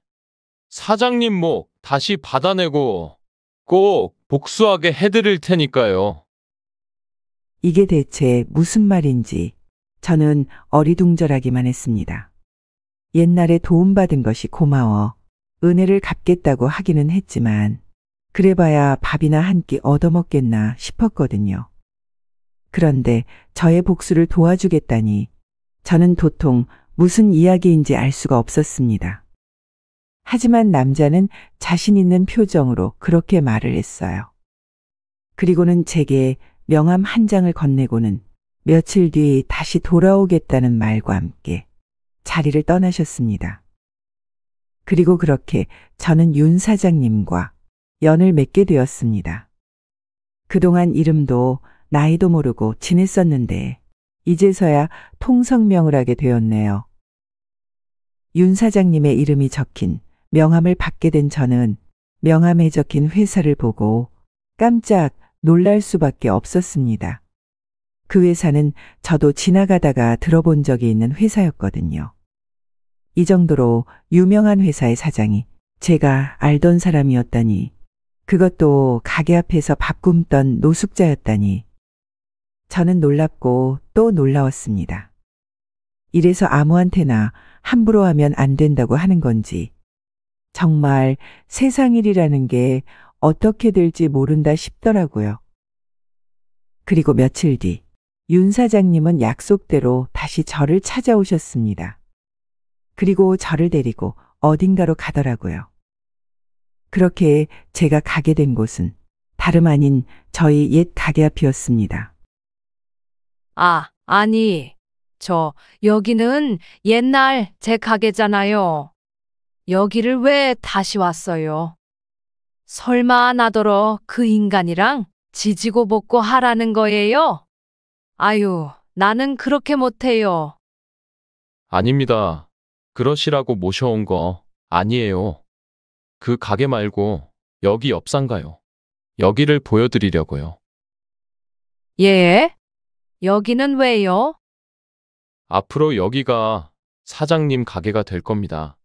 사장님 목 다시 받아내고 꼭 복수하게 해드릴 테니까요. 이게 대체 무슨 말인지 저는 어리둥절하기만 했습니다. 옛날에 도움받은 것이 고마워 은혜를 갚겠다고 하기는 했지만 그래봐야 밥이나 한 끼 얻어먹겠나 싶었거든요. 그런데 저의 복수를 도와주겠다니 저는 도통 무슨 이야기인지 알 수가 없었습니다. 하지만 남자는 자신 있는 표정으로 그렇게 말을 했어요. 그리고는 제게 명함 한 장을 건네고는 며칠 뒤 다시 돌아오겠다는 말과 함께 자리를 떠나셨습니다. 그리고 그렇게 저는 윤 사장님과 연을 맺게 되었습니다. 그동안 이름도 나이도 모르고 지냈었는데 이제서야 통성명을 하게 되었네요. 윤 사장님의 이름이 적힌 명함을 받게 된 저는 명함에 적힌 회사를 보고 깜짝 놀랄 수밖에 없었습니다. 그 회사는 저도 지나가다가 들어본 적이 있는 회사였거든요. 이 정도로 유명한 회사의 사장이 제가 알던 사람이었다니, 그것도 가게 앞에서 밥 굶던 노숙자였다니, 저는 놀랍고 또 놀라웠습니다. 이래서 아무한테나 함부로 하면 안 된다고 하는 건지, 정말 세상 일이라는 게 어떻게 될지 모른다 싶더라고요. 그리고 며칠 뒤, 윤 사장님은 약속대로 다시 저를 찾아오셨습니다. 그리고 저를 데리고 어딘가로 가더라고요. 그렇게 제가 가게 된 곳은 다름 아닌 저희 옛 가게 앞이었습니다. 아니, 여기는 옛날 제 가게잖아요. 여기를 왜 다시 왔어요? 설마 나더러 그 인간이랑 지지고 볶고 하라는 거예요? 아유, 나는 그렇게 못해요. 아닙니다. 그러시라고 모셔온 거 아니에요. 그 가게 말고 여기 옆상가요. 여기를 보여드리려고요. 예? 여기는 왜요? 앞으로 여기가 사장님 가게가 될 겁니다.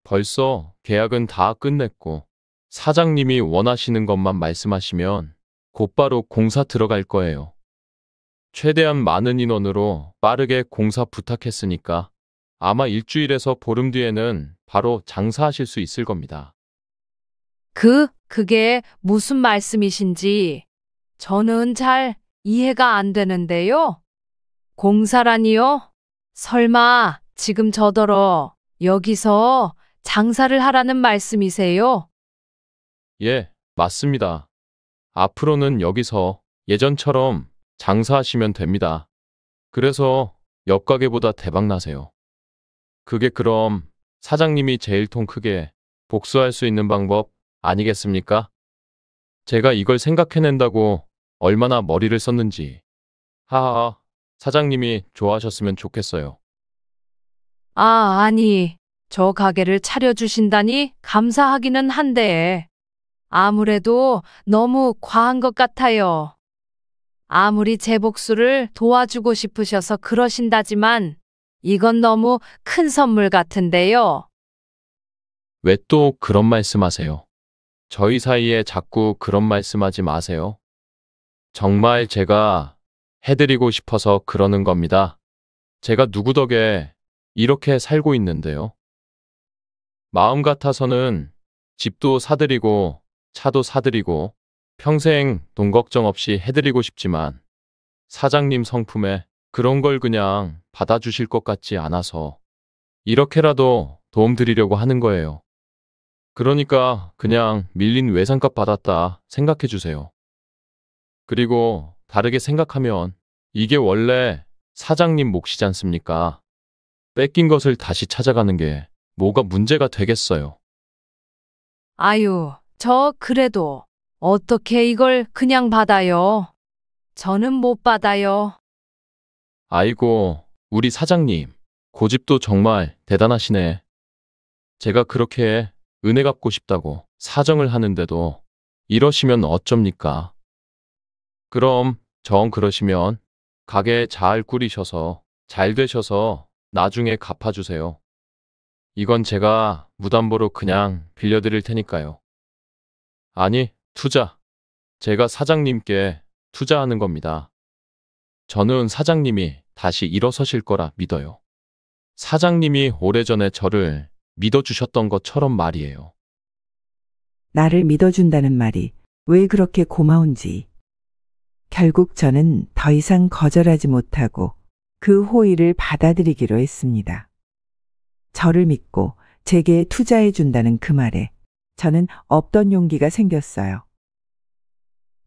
벌써 계약은 다 끝냈고 사장님이 원하시는 것만 말씀하시면 곧바로 공사 들어갈 거예요. 최대한 많은 인원으로 빠르게 공사 부탁했으니까 아마 일주일에서 보름 뒤에는 바로 장사하실 수 있을 겁니다. 그게 무슨 말씀이신지 저는 잘 이해가 안 되는데요. 공사라니요? 설마 지금 저더러 여기서 장사를 하라는 말씀이세요? 예, 맞습니다. 앞으로는 여기서 예전처럼 장사하시면 됩니다. 그래서 옆 가게보다 대박 나세요. 그게 그럼 사장님이 제일 통 크게 복수할 수 있는 방법 아니겠습니까? 제가 이걸 생각해낸다고 얼마나 머리를 썼는지. 하하, 사장님이 좋아하셨으면 좋겠어요. 아니, 저 가게를 차려주신다니 감사하기는 한데 아무래도 너무 과한 것 같아요. 아무리 제 복수를 도와주고 싶으셔서 그러신다지만 이건 너무 큰 선물 같은데요. 왜 또 그런 말씀하세요? 저희 사이에 자꾸 그런 말씀하지 마세요. 정말 제가 해드리고 싶어서 그러는 겁니다. 제가 누구 덕에 이렇게 살고 있는데요. 마음 같아서는 집도 사드리고 차도 사드리고 평생 돈 걱정 없이 해드리고 싶지만 사장님 성품에 그런 걸 그냥 받아주실 것 같지 않아서 이렇게라도 도움 드리려고 하는 거예요. 그러니까 그냥 밀린 외상값 받았다 생각해 주세요. 그리고 다르게 생각하면 이게 원래 사장님 몫이지 않습니까? 뺏긴 것을 다시 찾아가는 게 뭐가 문제가 되겠어요. 아유, 저 그래도 어떻게 이걸 그냥 받아요? 저는 못 받아요. 아이고, 우리 사장님, 고집도 정말 대단하시네. 제가 그렇게 은혜 갚고 싶다고 사정을 하는데도 이러시면 어쩝니까? 그럼 정 그러시면 가게 잘 꾸리셔서 잘 되셔서 나중에 갚아주세요. 이건 제가 무담보로 그냥 빌려드릴 테니까요. 아니, 투자. 제가 사장님께 투자하는 겁니다. 저는 사장님이 다시 일어서실 거라 믿어요. 사장님이 오래전에 저를 믿어주셨던 것처럼 말이에요. 나를 믿어준다는 말이 왜 그렇게 고마운지. 결국 저는 더 이상 거절하지 못하고 그 호의를 받아들이기로 했습니다. 저를 믿고 제게 투자해 준다는 그 말에 저는 없던 용기가 생겼어요.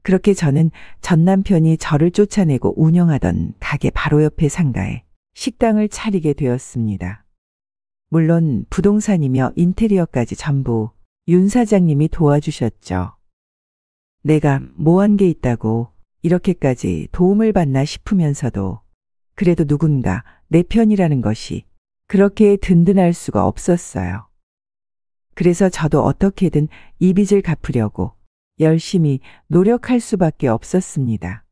그렇게 저는 전 남편이 저를 쫓아내고 운영하던 가게 바로 옆에 상가에 식당을 차리게 되었습니다. 물론 부동산이며 인테리어까지 전부 윤 사장님이 도와주셨죠. 내가 뭐 한 게 있다고 이렇게까지 도움을 받나 싶으면서도 그래도 누군가 내 편이라는 것이 그렇게 든든할 수가 없었어요. 그래서 저도 어떻게든 이 빚을 갚으려고 열심히 노력할 수밖에 없었습니다.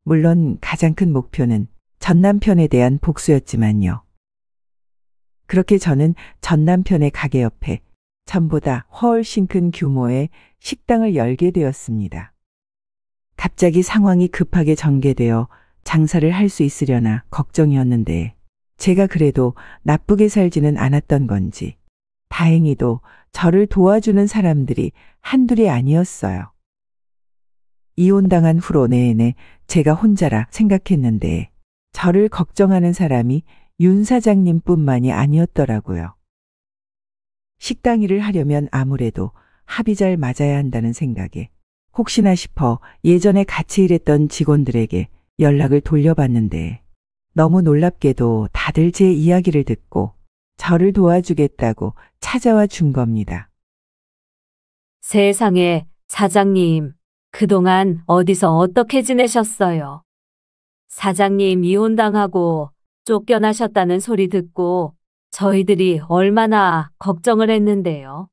물론 가장 큰 목표는 전 남편에 대한 복수였지만요. 그렇게 저는 전 남편의 가게 옆에 전보다 훨씬 큰 규모의 식당을 열게 되었습니다. 갑자기 상황이 급하게 전개되어 장사를 할 수 있으려나 걱정이었는데 제가 그래도 나쁘게 살지는 않았던 건지 다행히도 저를 도와주는 사람들이 한둘이 아니었어요. 이혼당한 후로 내내 제가 혼자라 생각했는데 저를 걱정하는 사람이 윤 사장님뿐만이 아니었더라고요. 식당 일을 하려면 아무래도 합이 잘 맞아야 한다는 생각에 혹시나 싶어 예전에 같이 일했던 직원들에게 연락을 돌려봤는데 너무 놀랍게도 다들 제 이야기를 듣고 저를 도와주겠다고 찾아와 준 겁니다. 세상에, 사장님, 그동안 어디서 어떻게 지내셨어요? 사장님 이혼당하고 쫓겨나셨다는 소리 듣고 저희들이 얼마나 걱정을 했는데요.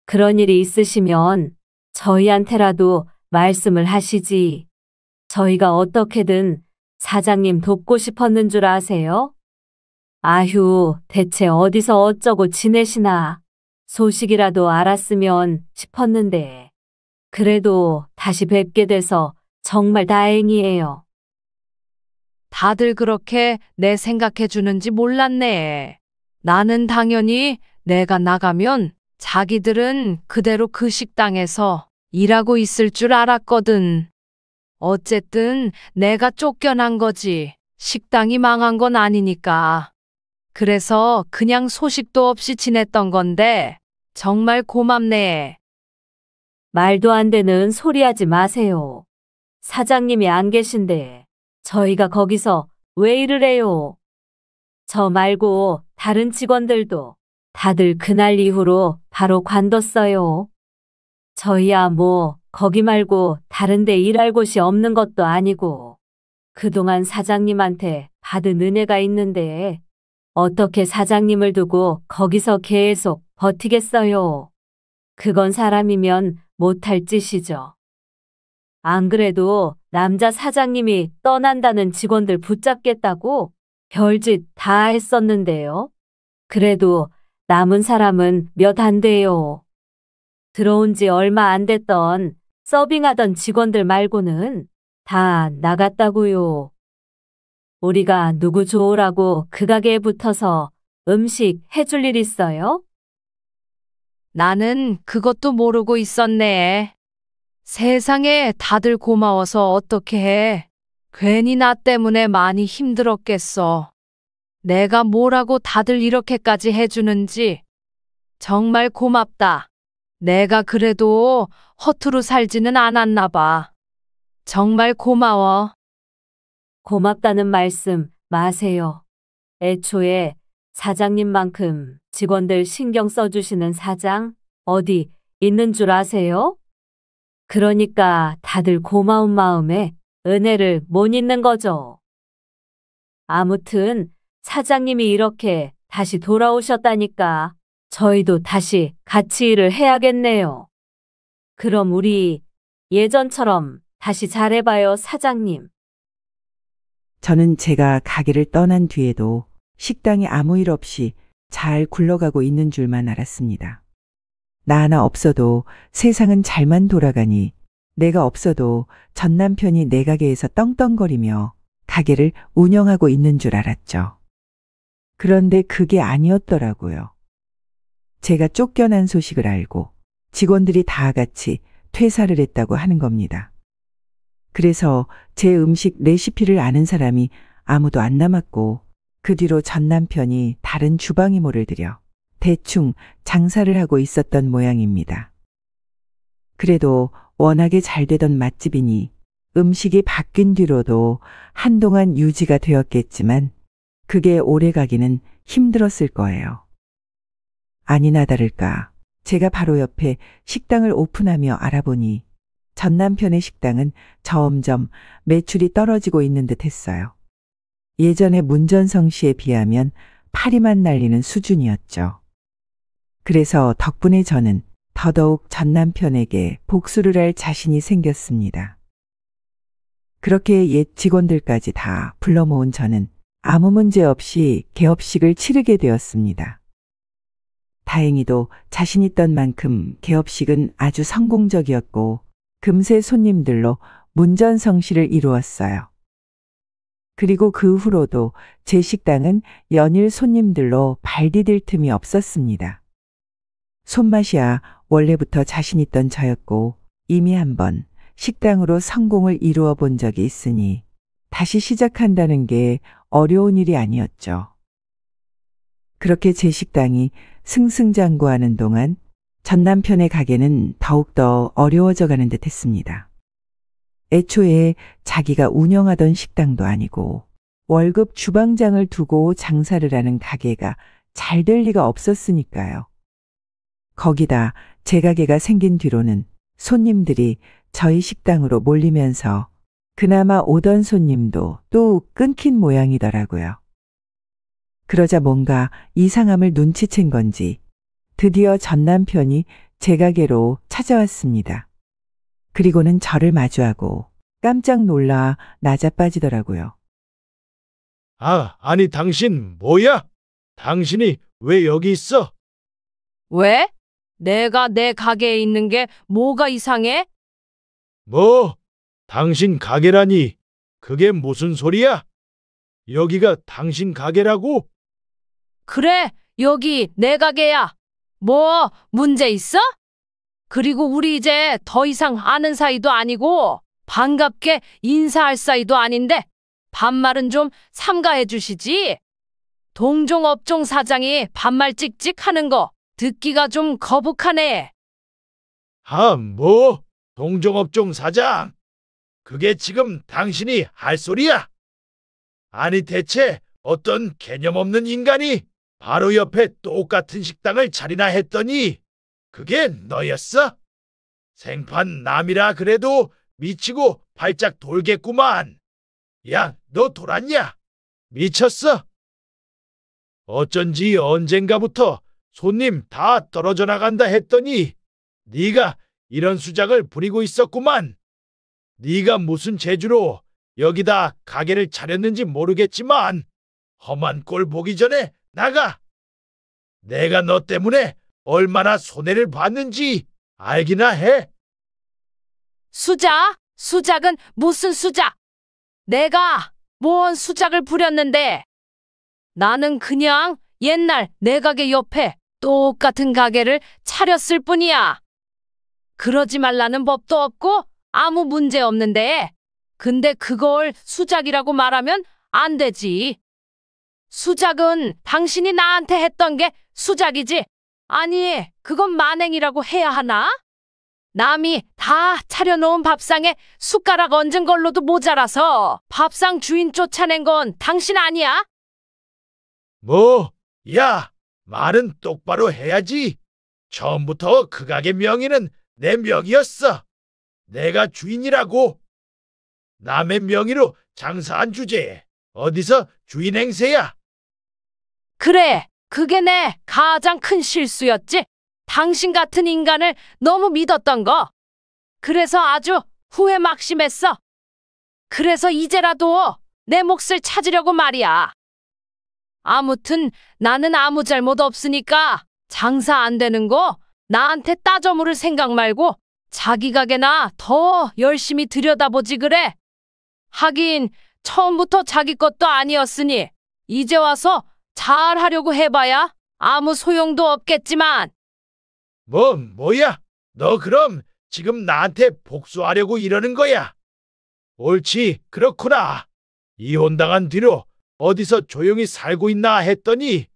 그런 일이 있으시면 저희한테라도 말씀을 하시지. 저희가 어떻게든 사장님 돕고 싶었는 줄 아세요? 아휴, 대체 어디서 어쩌고 지내시나 소식이라도 알았으면 싶었는데. 그래도 다시 뵙게 돼서 정말 다행이에요. 다들 그렇게 내 생각해 주는지 몰랐네. 나는 당연히 내가 나가면 자기들은 그대로 그 식당에서 일하고 있을 줄 알았거든. 어쨌든 내가 쫓겨난 거지. 식당이 망한 건 아니니까. 그래서 그냥 소식도 없이 지냈던 건데 정말 고맙네. 말도 안 되는 소리 하지 마세요. 사장님이 안 계신데 저희가 거기서 왜 일을 해요? 저 말고 다른 직원들도 다들 그날 이후로 바로 관뒀어요. 저희야 뭐 거기 말고 다른 데 일할 곳이 없는 것도 아니고 그동안 사장님한테 받은 은혜가 있는데 어떻게 사장님을 두고 거기서 계속 버티겠어요? 그건 사람이면 못할 짓이죠. 안 그래도 남자 사장님이 떠난다는 직원들 붙잡겠다고 별짓 다 했었는데요. 그래도 남은 사람은 몇 안 돼요. 들어온 지 얼마 안 됐던 서빙하던 직원들 말고는 다 나갔다고요. 우리가 누구 좋으라고 그 가게에 붙어서 음식 해줄 일 있어요? 나는 그것도 모르고 있었네. 세상에 다들 고마워서 어떻게 해. 괜히 나 때문에 많이 힘들었겠어. 내가 뭐라고 다들 이렇게까지 해주는지 정말 고맙다. 내가 그래도 허투루 살지는 않았나 봐. 정말 고마워. 고맙다는 말씀 마세요. 애초에 사장님만큼 직원들 신경 써주시는 사장 어디 있는 줄 아세요? 그러니까 다들 고마운 마음에 은혜를 못 잊는 거죠. 아무튼 사장님이 이렇게 다시 돌아오셨다니까 저희도 다시 같이 일을 해야겠네요. 그럼 우리 예전처럼 다시 잘해봐요, 사장님. 저는 제가 가게를 떠난 뒤에도 식당이 아무 일 없이 잘 굴러가고 있는 줄만 알았습니다. 나 하나 없어도 세상은 잘만 돌아가니 내가 없어도 전 남편이 내 가게에서 떵떵거리며 가게를 운영하고 있는 줄 알았죠. 그런데 그게 아니었더라고요. 제가 쫓겨난 소식을 알고 직원들이 다 같이 퇴사를 했다고 하는 겁니다. 그래서 제 음식 레시피를 아는 사람이 아무도 안 남았고 그 뒤로 전 남편이 다른 주방 이모를 들여 대충 장사를 하고 있었던 모양입니다. 그래도 워낙에 잘 되던 맛집이니 음식이 바뀐 뒤로도 한동안 유지가 되었겠지만 그게 오래 가기는 힘들었을 거예요. 아니나 다를까 제가 바로 옆에 식당을 오픈하며 알아보니 전 남편의 식당은 점점 매출이 떨어지고 있는 듯 했어요. 예전에 문전성 씨에 비하면 파리만 날리는 수준이었죠. 그래서 덕분에 저는 더더욱 전 남편에게 복수를 할 자신이 생겼습니다. 그렇게 옛 직원들까지 다 불러 모은 저는 아무 문제 없이 개업식을 치르게 되었습니다. 다행히도 자신 있던 만큼 개업식은 아주 성공적이었고 금세 손님들로 문전성시를 이루었어요. 그리고 그 후로도 제 식당은 연일 손님들로 발디딜 틈이 없었습니다. 손맛이야 원래부터 자신 있던 저였고 이미 한번 식당으로 성공을 이루어 본 적이 있으니 다시 시작한다는 게 어려운 일이 아니었죠. 그렇게 제 식당이 승승장구하는 동안 전 남편의 가게는 더욱더 어려워져 가는 듯 했습니다. 애초에 자기가 운영하던 식당도 아니고 월급 주방장을 두고 장사를 하는 가게가 잘 될 리가 없었으니까요. 거기다 제 가게가 생긴 뒤로는 손님들이 저희 식당으로 몰리면서 그나마 오던 손님도 또 끊긴 모양이더라고요. 그러자 뭔가 이상함을 눈치챈 건지 드디어 전 남편이 제 가게로 찾아왔습니다. 그리고는 저를 마주하고 깜짝 놀라 나자빠지더라고요. 아니 당신 뭐야? 당신이 왜 여기 있어? 왜? 내가 내 가게에 있는 게 뭐가 이상해? 뭐? 당신 가게라니? 그게 무슨 소리야? 여기가 당신 가게라고? 그래, 여기 내 가게야. 뭐, 문제 있어? 그리고 우리 이제 더 이상 아는 사이도 아니고 반갑게 인사할 사이도 아닌데 반말은 좀 삼가해 주시지. 동종업종 사장이 반말 찍찍 하는 거 듣기가 좀 거북하네. 뭐? 동종업종 사장? 그게 지금 당신이 할 소리야? 아니 대체 어떤 개념 없는 인간이 바로 옆에 똑같은 식당을 차리나 했더니 그게 너였어? 생판 남이라 그래도 미치고 발작 돌겠구만. 야, 너 돌았냐? 미쳤어? 어쩐지 언젠가부터 손님 다 떨어져 나간다 했더니 네가 이런 수작을 부리고 있었구만. 네가 무슨 재주로 여기다 가게를 차렸는지 모르겠지만 험한 꼴 보기 전에 나가. 내가 너 때문에 얼마나 손해를 봤는지 알기나 해. 수작? 수작은 무슨 수작? 내가 뭔 수작을 부렸는데? 나는 그냥 옛날 내 가게 옆에 똑같은 가게를 차렸을 뿐이야. 그러지 말라는 법도 없고 아무 문제 없는데. 근데 그걸 수작이라고 말하면 안 되지. 수작은 당신이 나한테 했던 게 수작이지. 아니, 그건 만행이라고 해야 하나? 남이 다 차려놓은 밥상에 숟가락 얹은 걸로도 모자라서 밥상 주인 쫓아낸 건 당신 아니야? 뭐? 야, 말은 똑바로 해야지. 처음부터 그 가게 명의는 내 명의였어. 내가 주인이라고. 남의 명의로 장사한 주제에 어디서 주인 행세야? 그래, 그게 내 가장 큰 실수였지. 당신 같은 인간을 너무 믿었던 거. 그래서 아주 후회 막심했어. 그래서 이제라도 내 몫을 찾으려고 말이야. 아무튼 나는 아무 잘못 없으니까 장사 안 되는 거 나한테 따져 물을 생각 말고 자기 가게나 더 열심히 들여다보지 그래. 하긴 처음부터 자기 것도 아니었으니 이제 와서 잘하려고 해봐야 아무 소용도 없겠지만. 뭐야? 너 그럼 지금 나한테 복수하려고 이러는 거야? 옳지, 그렇구나. 이혼당한 뒤로 어디서 조용히 살고 있나 했더니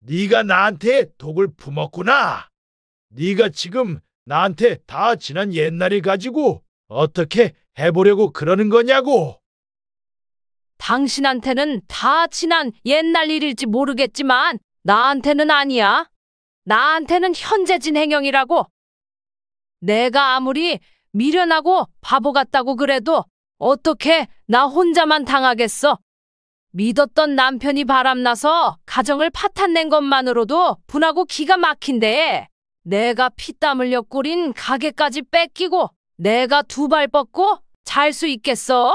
네가 나한테 독을 품었구나. 네가 지금 나한테 다 지난 옛날을 가지고 어떻게 해보려고 그러는 거냐고. 당신한테는 다 지난 옛날 일일지 모르겠지만 나한테는 아니야. 나한테는 현재 진행형이라고. 내가 아무리 미련하고 바보 같다고 그래도 어떻게 나 혼자만 당하겠어. 믿었던 남편이 바람나서 가정을 파탄낸 것만으로도 분하고 기가 막힌데 내가 피땀 흘려 꾸린 가게까지 뺏기고 내가 두 발 뻗고 잘 수 있겠어?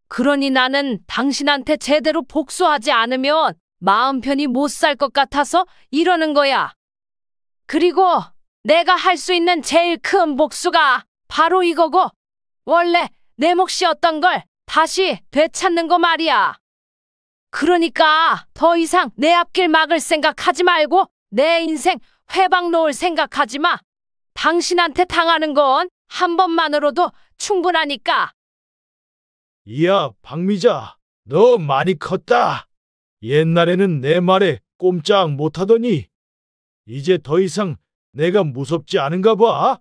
그러니 나는 당신한테 제대로 복수하지 않으면 마음 편히 못 살 것 같아서 이러는 거야. 그리고 내가 할 수 있는 제일 큰 복수가 바로 이거고 원래 내 몫이었던 걸 다시 되찾는 거 말이야. 그러니까 더 이상 내 앞길 막을 생각하지 말고 내 인생 회방 놓을 생각하지 마. 당신한테 당하는 건 한 번만으로도 충분하니까. 이야, 박미자, 너 많이 컸다. 옛날에는 내 말에 꼼짝 못하더니 이제 더 이상 내가 무섭지 않은가 봐.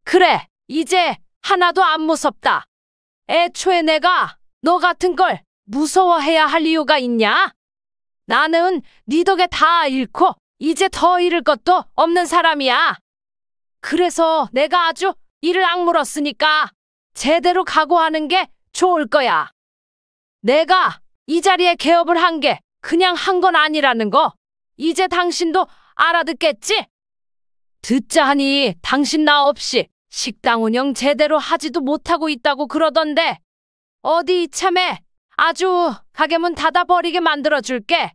그래, 이제 하나도 안 무섭다. 애초에 내가 너 같은 걸 무서워해야 할 이유가 있냐? 나는 네 덕에 다 잃고 이제 더 잃을 것도 없는 사람이야. 그래서 내가 아주 이를 악물었으니까 제대로 각오하는 게 좋을 거야. 내가 이 자리에 개업을 한 게 그냥 한 건 아니라는 거 이제 당신도 알아듣겠지? 듣자 하니 당신 나 없이 식당 운영 제대로 하지도 못하고 있다고 그러던데 어디 이참에 아주 가게문 닫아버리게 만들어줄게.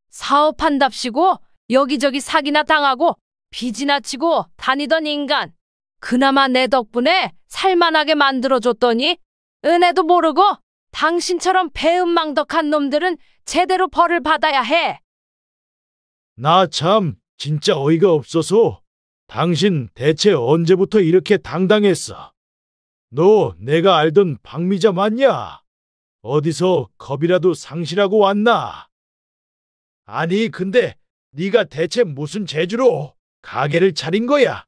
사업한답시고 여기저기 사기나 당하고 빚이나 치고 다니던 인간 그나마 내 덕분에 살만하게 만들어줬더니 은혜도 모르고 당신처럼 배은망덕한 놈들은 제대로 벌을 받아야 해. 나 참 진짜 어이가 없어서 당신 대체 언제부터 이렇게 당당했어? 너 내가 알던 박미자 맞냐? 어디서 겁이라도 상실하고 왔나? 아니 근데 네가 대체 무슨 재주로 가게를 차린 거야?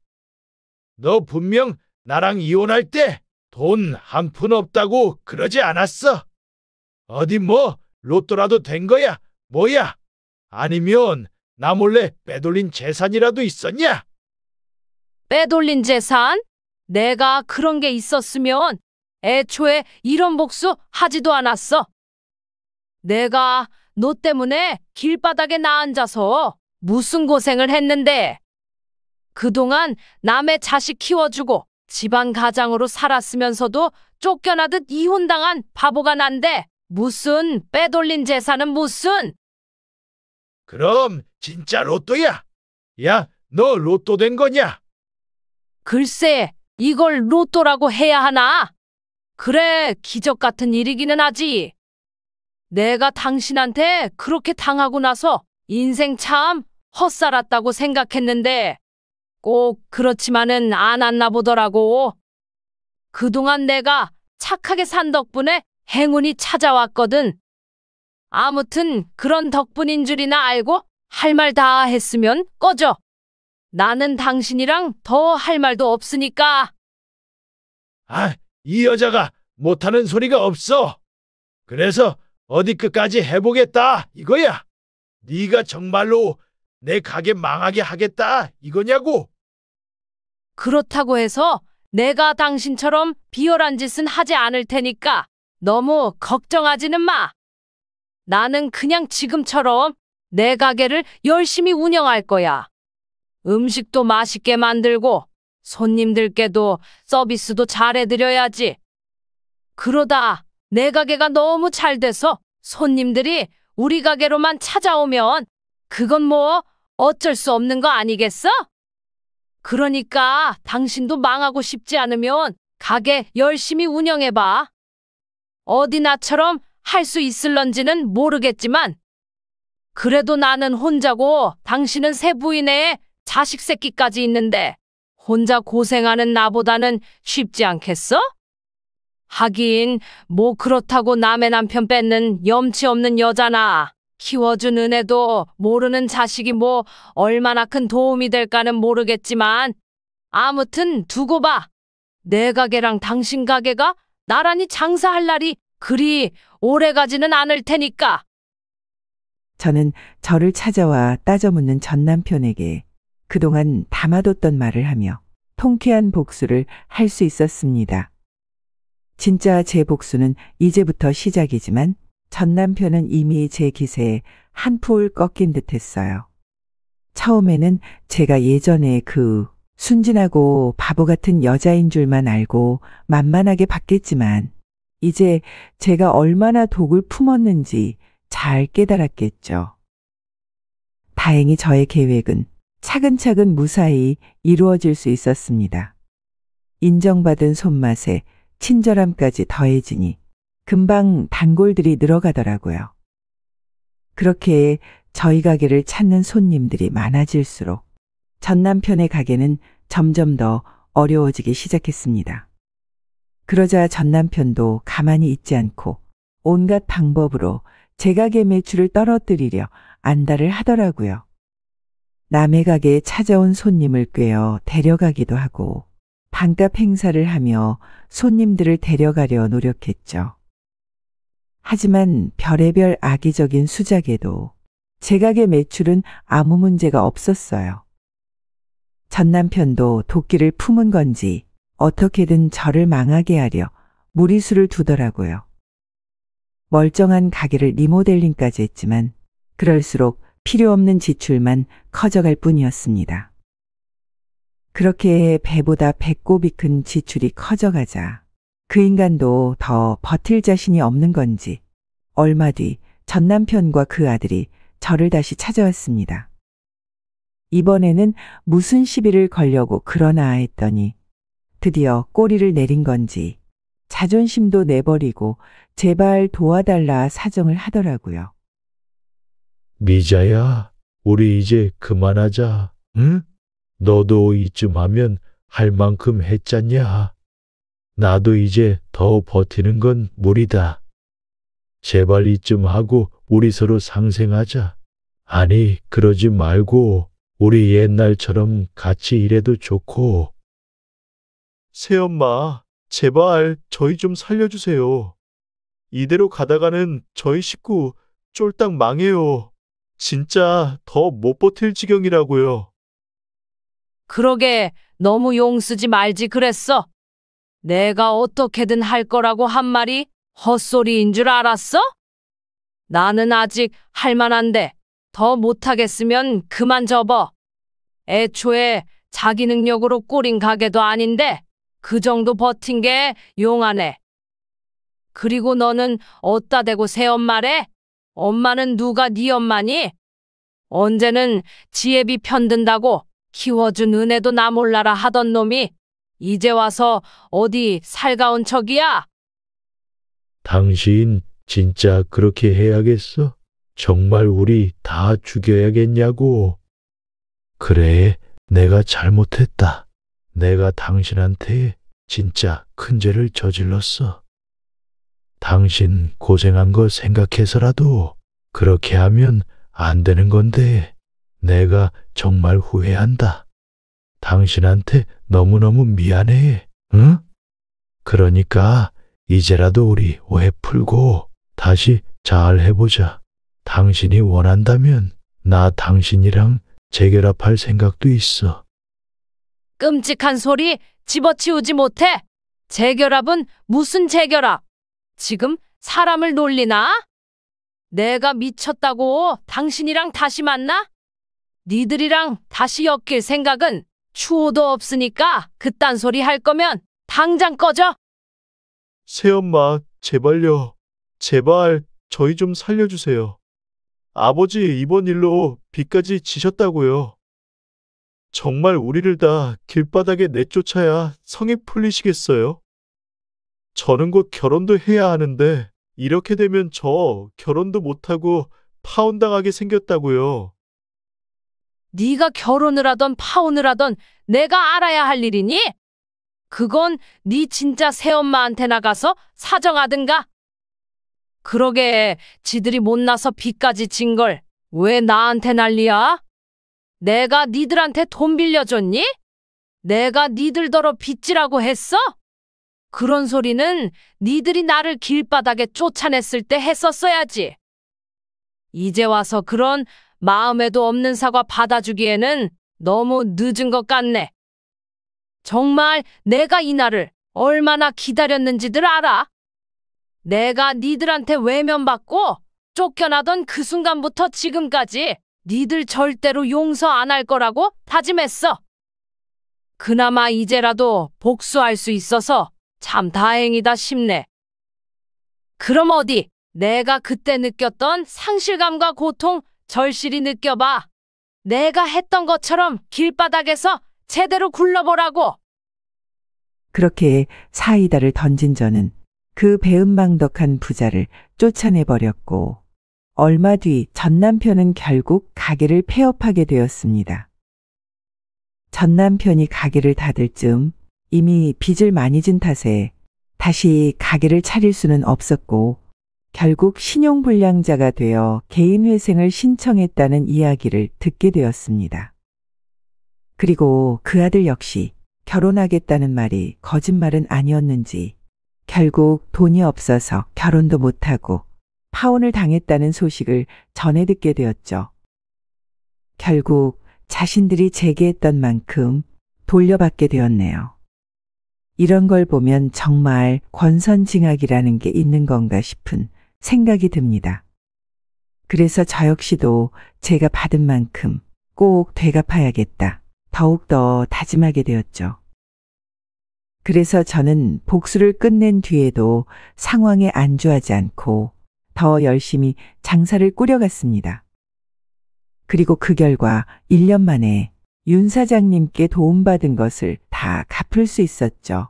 너 분명 나랑 이혼할 때 돈 한 푼 없다고 그러지 않았어? 어디 뭐 로또라도 된 거야? 뭐야? 아니면 나 몰래 빼돌린 재산이라도 있었냐? 빼돌린 재산? 내가 그런 게 있었으면 애초에 이런 복수 하지도 않았어. 내가 너 때문에 길바닥에 나 앉아서 무슨 고생을 했는데 그동안 남의 자식 키워주고 집안 가장으로 살았으면서도 쫓겨나듯 이혼당한 바보가 난데 무슨 빼돌린 재산은 무슨. 그럼 진짜 로또야? 야, 너 로또 된 거냐? 글쎄, 이걸 로또라고 해야 하나? 그래, 기적 같은 일이기는 하지. 내가 당신한테 그렇게 당하고 나서 인생 참 헛살았다고 생각했는데 꼭 그렇지만은 않았나 보더라고. 그동안 내가 착하게 산 덕분에 행운이 찾아왔거든. 아무튼 그런 덕분인 줄이나 알고 할 말 다 했으면 꺼져. 나는 당신이랑 더 할 말도 없으니까. 아, 이 여자가 못하는 소리가 없어. 그래서 어디 끝까지 해보겠다 이거야. 네가 정말로 내 가게 망하게 하겠다 이거냐고. 그렇다고 해서 내가 당신처럼 비열한 짓은 하지 않을 테니까 너무 걱정하지는 마. 나는 그냥 지금처럼 내 가게를 열심히 운영할 거야. 음식도 맛있게 만들고 손님들께도 서비스도 잘해드려야지. 그러다 내 가게가 너무 잘 돼서 손님들이 우리 가게로만 찾아오면 그건 뭐 어쩔 수 없는 거 아니겠어? 그러니까 당신도 망하고 싶지 않으면 가게 열심히 운영해봐. 어디 나처럼 할 수 있을런지는 모르겠지만 그래도 나는 혼자고 당신은 세 부인에 자식 새끼까지 있는데 혼자 고생하는 나보다는 쉽지 않겠어? 하긴 뭐 그렇다고 남의 남편 뺏는 염치 없는 여자나 키워준 은혜도 모르는 자식이 뭐 얼마나 큰 도움이 될까는 모르겠지만 아무튼 두고 봐. 내 가게랑 당신 가게가 나란히 장사할 날이 그리 오래가지는 않을 테니까. 저는 저를 찾아와 따져묻는 전 남편에게 그동안 담아뒀던 말을 하며 통쾌한 복수를 할 수 있었습니다. 진짜 제 복수는 이제부터 시작이지만 전 남편은 이미 제 기세에 한풀 꺾인 듯 했어요. 처음에는 제가 예전에 그 순진하고 바보 같은 여자인 줄만 알고 만만하게 봤겠지만 이제 제가 얼마나 독을 품었는지 잘 깨달았겠죠. 다행히 저의 계획은 차근차근 무사히 이루어질 수 있었습니다. 인정받은 손맛에 친절함까지 더해지니 금방 단골들이 늘어가더라고요. 그렇게 저희 가게를 찾는 손님들이 많아질수록 전 남편의 가게는 점점 더 어려워지기 시작했습니다. 그러자 전 남편도 가만히 있지 않고 온갖 방법으로 제 가게 매출을 떨어뜨리려 안달을 하더라고요. 남의 가게에 찾아온 손님을 꿰어 데려가기도 하고 반값 행사를 하며 손님들을 데려가려 노력했죠. 하지만 별의별 악의적인 수작에도 제 가게 매출은 아무 문제가 없었어요. 전 남편도 도끼를 품은 건지 어떻게든 저를 망하게 하려 무리수를 두더라고요. 멀쩡한 가게를 리모델링까지 했지만 그럴수록 필요 없는 지출만 커져갈 뿐이었습니다. 그렇게 배보다 배꼽이 큰 지출이 커져가자 그 인간도 더 버틸 자신이 없는 건지 얼마 뒤 전 남편과 그 아들이 저를 다시 찾아왔습니다. 이번에는 무슨 시비를 걸려고 그러나 했더니 드디어 꼬리를 내린 건지 자존심도 내버리고 제발 도와달라 사정을 하더라고요. 미자야, 우리 이제 그만하자. 응? 너도 이쯤 하면 할 만큼 했잖냐. 나도 이제 더 버티는 건 무리다. 제발 이쯤 하고 우리 서로 상생하자. 아니, 그러지 말고 우리 옛날처럼 같이 일해도 좋고. 새엄마, 제발 저희 좀 살려주세요. 이대로 가다가는 저희 식구 쫄딱 망해요. 진짜 더 못 버틸 지경이라고요. 그러게 너무 용 쓰지 말지 그랬어. 내가 어떻게든 할 거라고 한 말이 헛소리인 줄 알았어? 나는 아직 할 만한데 더 못하겠으면 그만 접어. 애초에 자기 능력으로 꾸린 가게도 아닌데 그 정도 버틴 게 용하네. 그리고 너는 어따 대고 새엄마래? 엄마는 누가 네 엄마니? 언제는 지혜비 편든다고 키워준 은혜도 나 몰라라 하던 놈이 이제 와서 어디 살가운 척이야? 당신 진짜 그렇게 해야겠어? 정말 우리 다 죽여야겠냐고. 그래, 내가 잘못했다. 내가 당신한테 진짜 큰 죄를 저질렀어. 당신 고생한 거 생각해서라도 그렇게 하면 안 되는 건데 내가 정말 후회한다. 당신한테 너무너무 미안해. 응? 그러니까 이제라도 우리 오해 풀고 다시 잘 해보자. 당신이 원한다면 나 당신이랑 재결합할 생각도 있어. 끔찍한 소리 집어치우지 못해. 재결합은 무슨 재결합? 지금 사람을 놀리나? 내가 미쳤다고 당신이랑 다시 만나? 니들이랑 다시 엮일 생각은 추호도 없으니까 그딴 소리 할 거면 당장 꺼져. 새엄마, 제발요. 제발 저희 좀 살려주세요. 아버지 이번 일로 빚까지 지셨다고요. 정말 우리를 다 길바닥에 내쫓아야 성이 풀리시겠어요? 저는 곧 결혼도 해야 하는데 이렇게 되면 저 결혼도 못하고 파혼당하게 생겼다고요. 네가 결혼을 하던 파혼을 하던 내가 알아야 할 일이니? 그건 네 진짜 새엄마한테 나가서 사정하든가. 그러게 지들이 못나서 빚까지 진 걸 왜 나한테 난리야? 내가 니들한테 돈 빌려줬니? 내가 니들더러 빚지라고 했어? 그런 소리는 니들이 나를 길바닥에 쫓아냈을 때 했었어야지. 이제 와서 그런 마음에도 없는 사과 받아주기에는 너무 늦은 것 같네. 정말 내가 이 날을 얼마나 기다렸는지들 알아? 내가 니들한테 외면받고 쫓겨나던 그 순간부터 지금까지 니들 절대로 용서 안 할 거라고 다짐했어. 그나마 이제라도 복수할 수 있어서 참 다행이다 싶네. 그럼 어디 내가 그때 느꼈던 상실감과 고통 절실히 느껴봐. 내가 했던 것처럼 길바닥에서 제대로 굴러보라고. 그렇게 사이다를 던진 저는 그 배은망덕한 부자를 쫓아내버렸고 얼마 뒤 전 남편은 결국 가게를 폐업하게 되었습니다. 전 남편이 가게를 닫을 즈음 이미 빚을 많이 진 탓에 다시 가게를 차릴 수는 없었고 결국 신용불량자가 되어 개인회생을 신청했다는 이야기를 듣게 되었습니다. 그리고 그 아들 역시 결혼하겠다는 말이 거짓말은 아니었는지 결국 돈이 없어서 결혼도 못하고 파혼을 당했다는 소식을 전해 듣게 되었죠. 결국 자신들이 제기했던 만큼 돌려받게 되었네요. 이런 걸 보면 정말 권선징악이라는 게 있는 건가 싶은 생각이 듭니다. 그래서 저 역시도 제가 받은 만큼 꼭 되갚아야겠다. 더욱더 다짐하게 되었죠. 그래서 저는 복수를 끝낸 뒤에도 상황에 안주하지 않고 더 열심히 장사를 꾸려갔습니다. 그리고 그 결과 1년 만에 윤 사장님께 도움받은 것을 다 갚을 수 있었죠.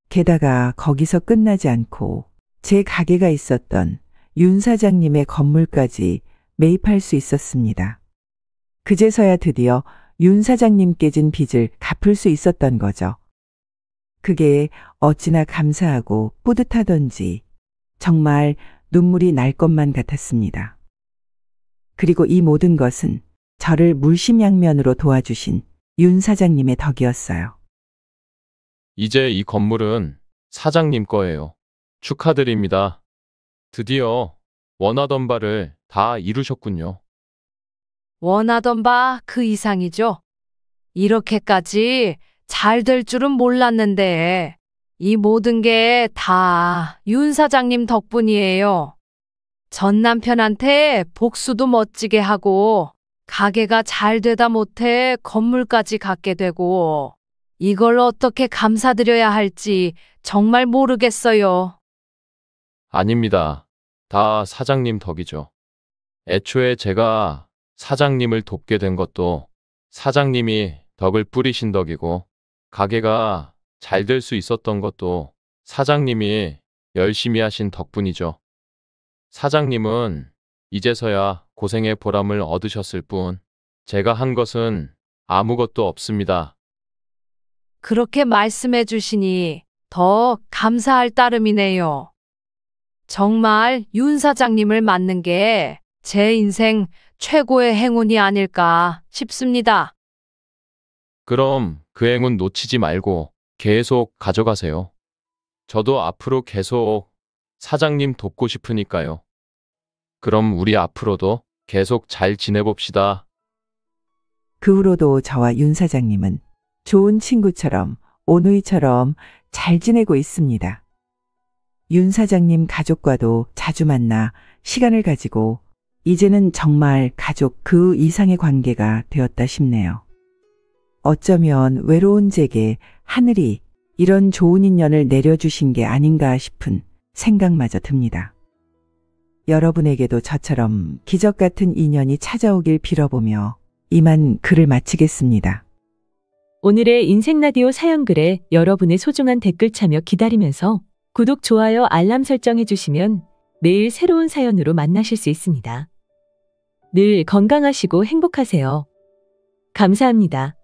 게다가 거기서 끝나지 않고 제 가게가 있었던 윤 사장님의 건물까지 매입할 수 있었습니다. 그제서야 드디어 윤 사장님께 진 빚을 갚을 수 있었던 거죠. 그게 어찌나 감사하고 뿌듯하던지 정말 눈물이 날 것만 같았습니다. 그리고 이 모든 것은 저를 물심양면으로 도와주신 윤 사장님의 덕이었어요. 이제 이 건물은 사장님 거예요. 축하드립니다. 드디어 원하던 바를 다 이루셨군요. 원하던 바 그 이상이죠. 이렇게까지 잘 될 줄은 몰랐는데 이 모든 게 다 윤 사장님 덕분이에요. 전 남편한테 복수도 멋지게 하고 가게가 잘 되다 못해 건물까지 갖게 되고 이걸 어떻게 감사드려야 할지 정말 모르겠어요. 아닙니다. 다 사장님 덕이죠. 애초에 제가 사장님을 돕게 된 것도 사장님이 덕을 뿌리신 덕이고 가게가 잘 될 수 있었던 것도 사장님이 열심히 하신 덕분이죠. 사장님은 이제서야 고생의 보람을 얻으셨을 뿐 제가 한 것은 아무것도 없습니다. 그렇게 말씀해 주시니 더 감사할 따름이네요. 정말 윤 사장님을 만난 게 제 인생 최고의 행운이 아닐까 싶습니다. 그럼 그 행운 놓치지 말고 계속 가져가세요. 저도 앞으로 계속 사장님 돕고 싶으니까요. 그럼 우리 앞으로도 계속 잘 지내봅시다. 그 후로도 저와 윤 사장님은 좋은 친구처럼 오누이처럼 잘 지내고 있습니다. 윤 사장님 가족과도 자주 만나 시간을 가지고 이제는 정말 가족 그 이상의 관계가 되었다 싶네요. 어쩌면 외로운 제게 하늘이 이런 좋은 인연을 내려주신 게 아닌가 싶은 생각마저 듭니다. 여러분에게도 저처럼 기적 같은 인연이 찾아오길 빌어보며 이만 글을 마치겠습니다. 오늘의 인생라디오 사연글에 여러분의 소중한 댓글 참여 기다리면서 구독, 좋아요, 알람 설정해 주시면 매일 새로운 사연으로 만나실 수 있습니다. 늘 건강하시고 행복하세요. 감사합니다.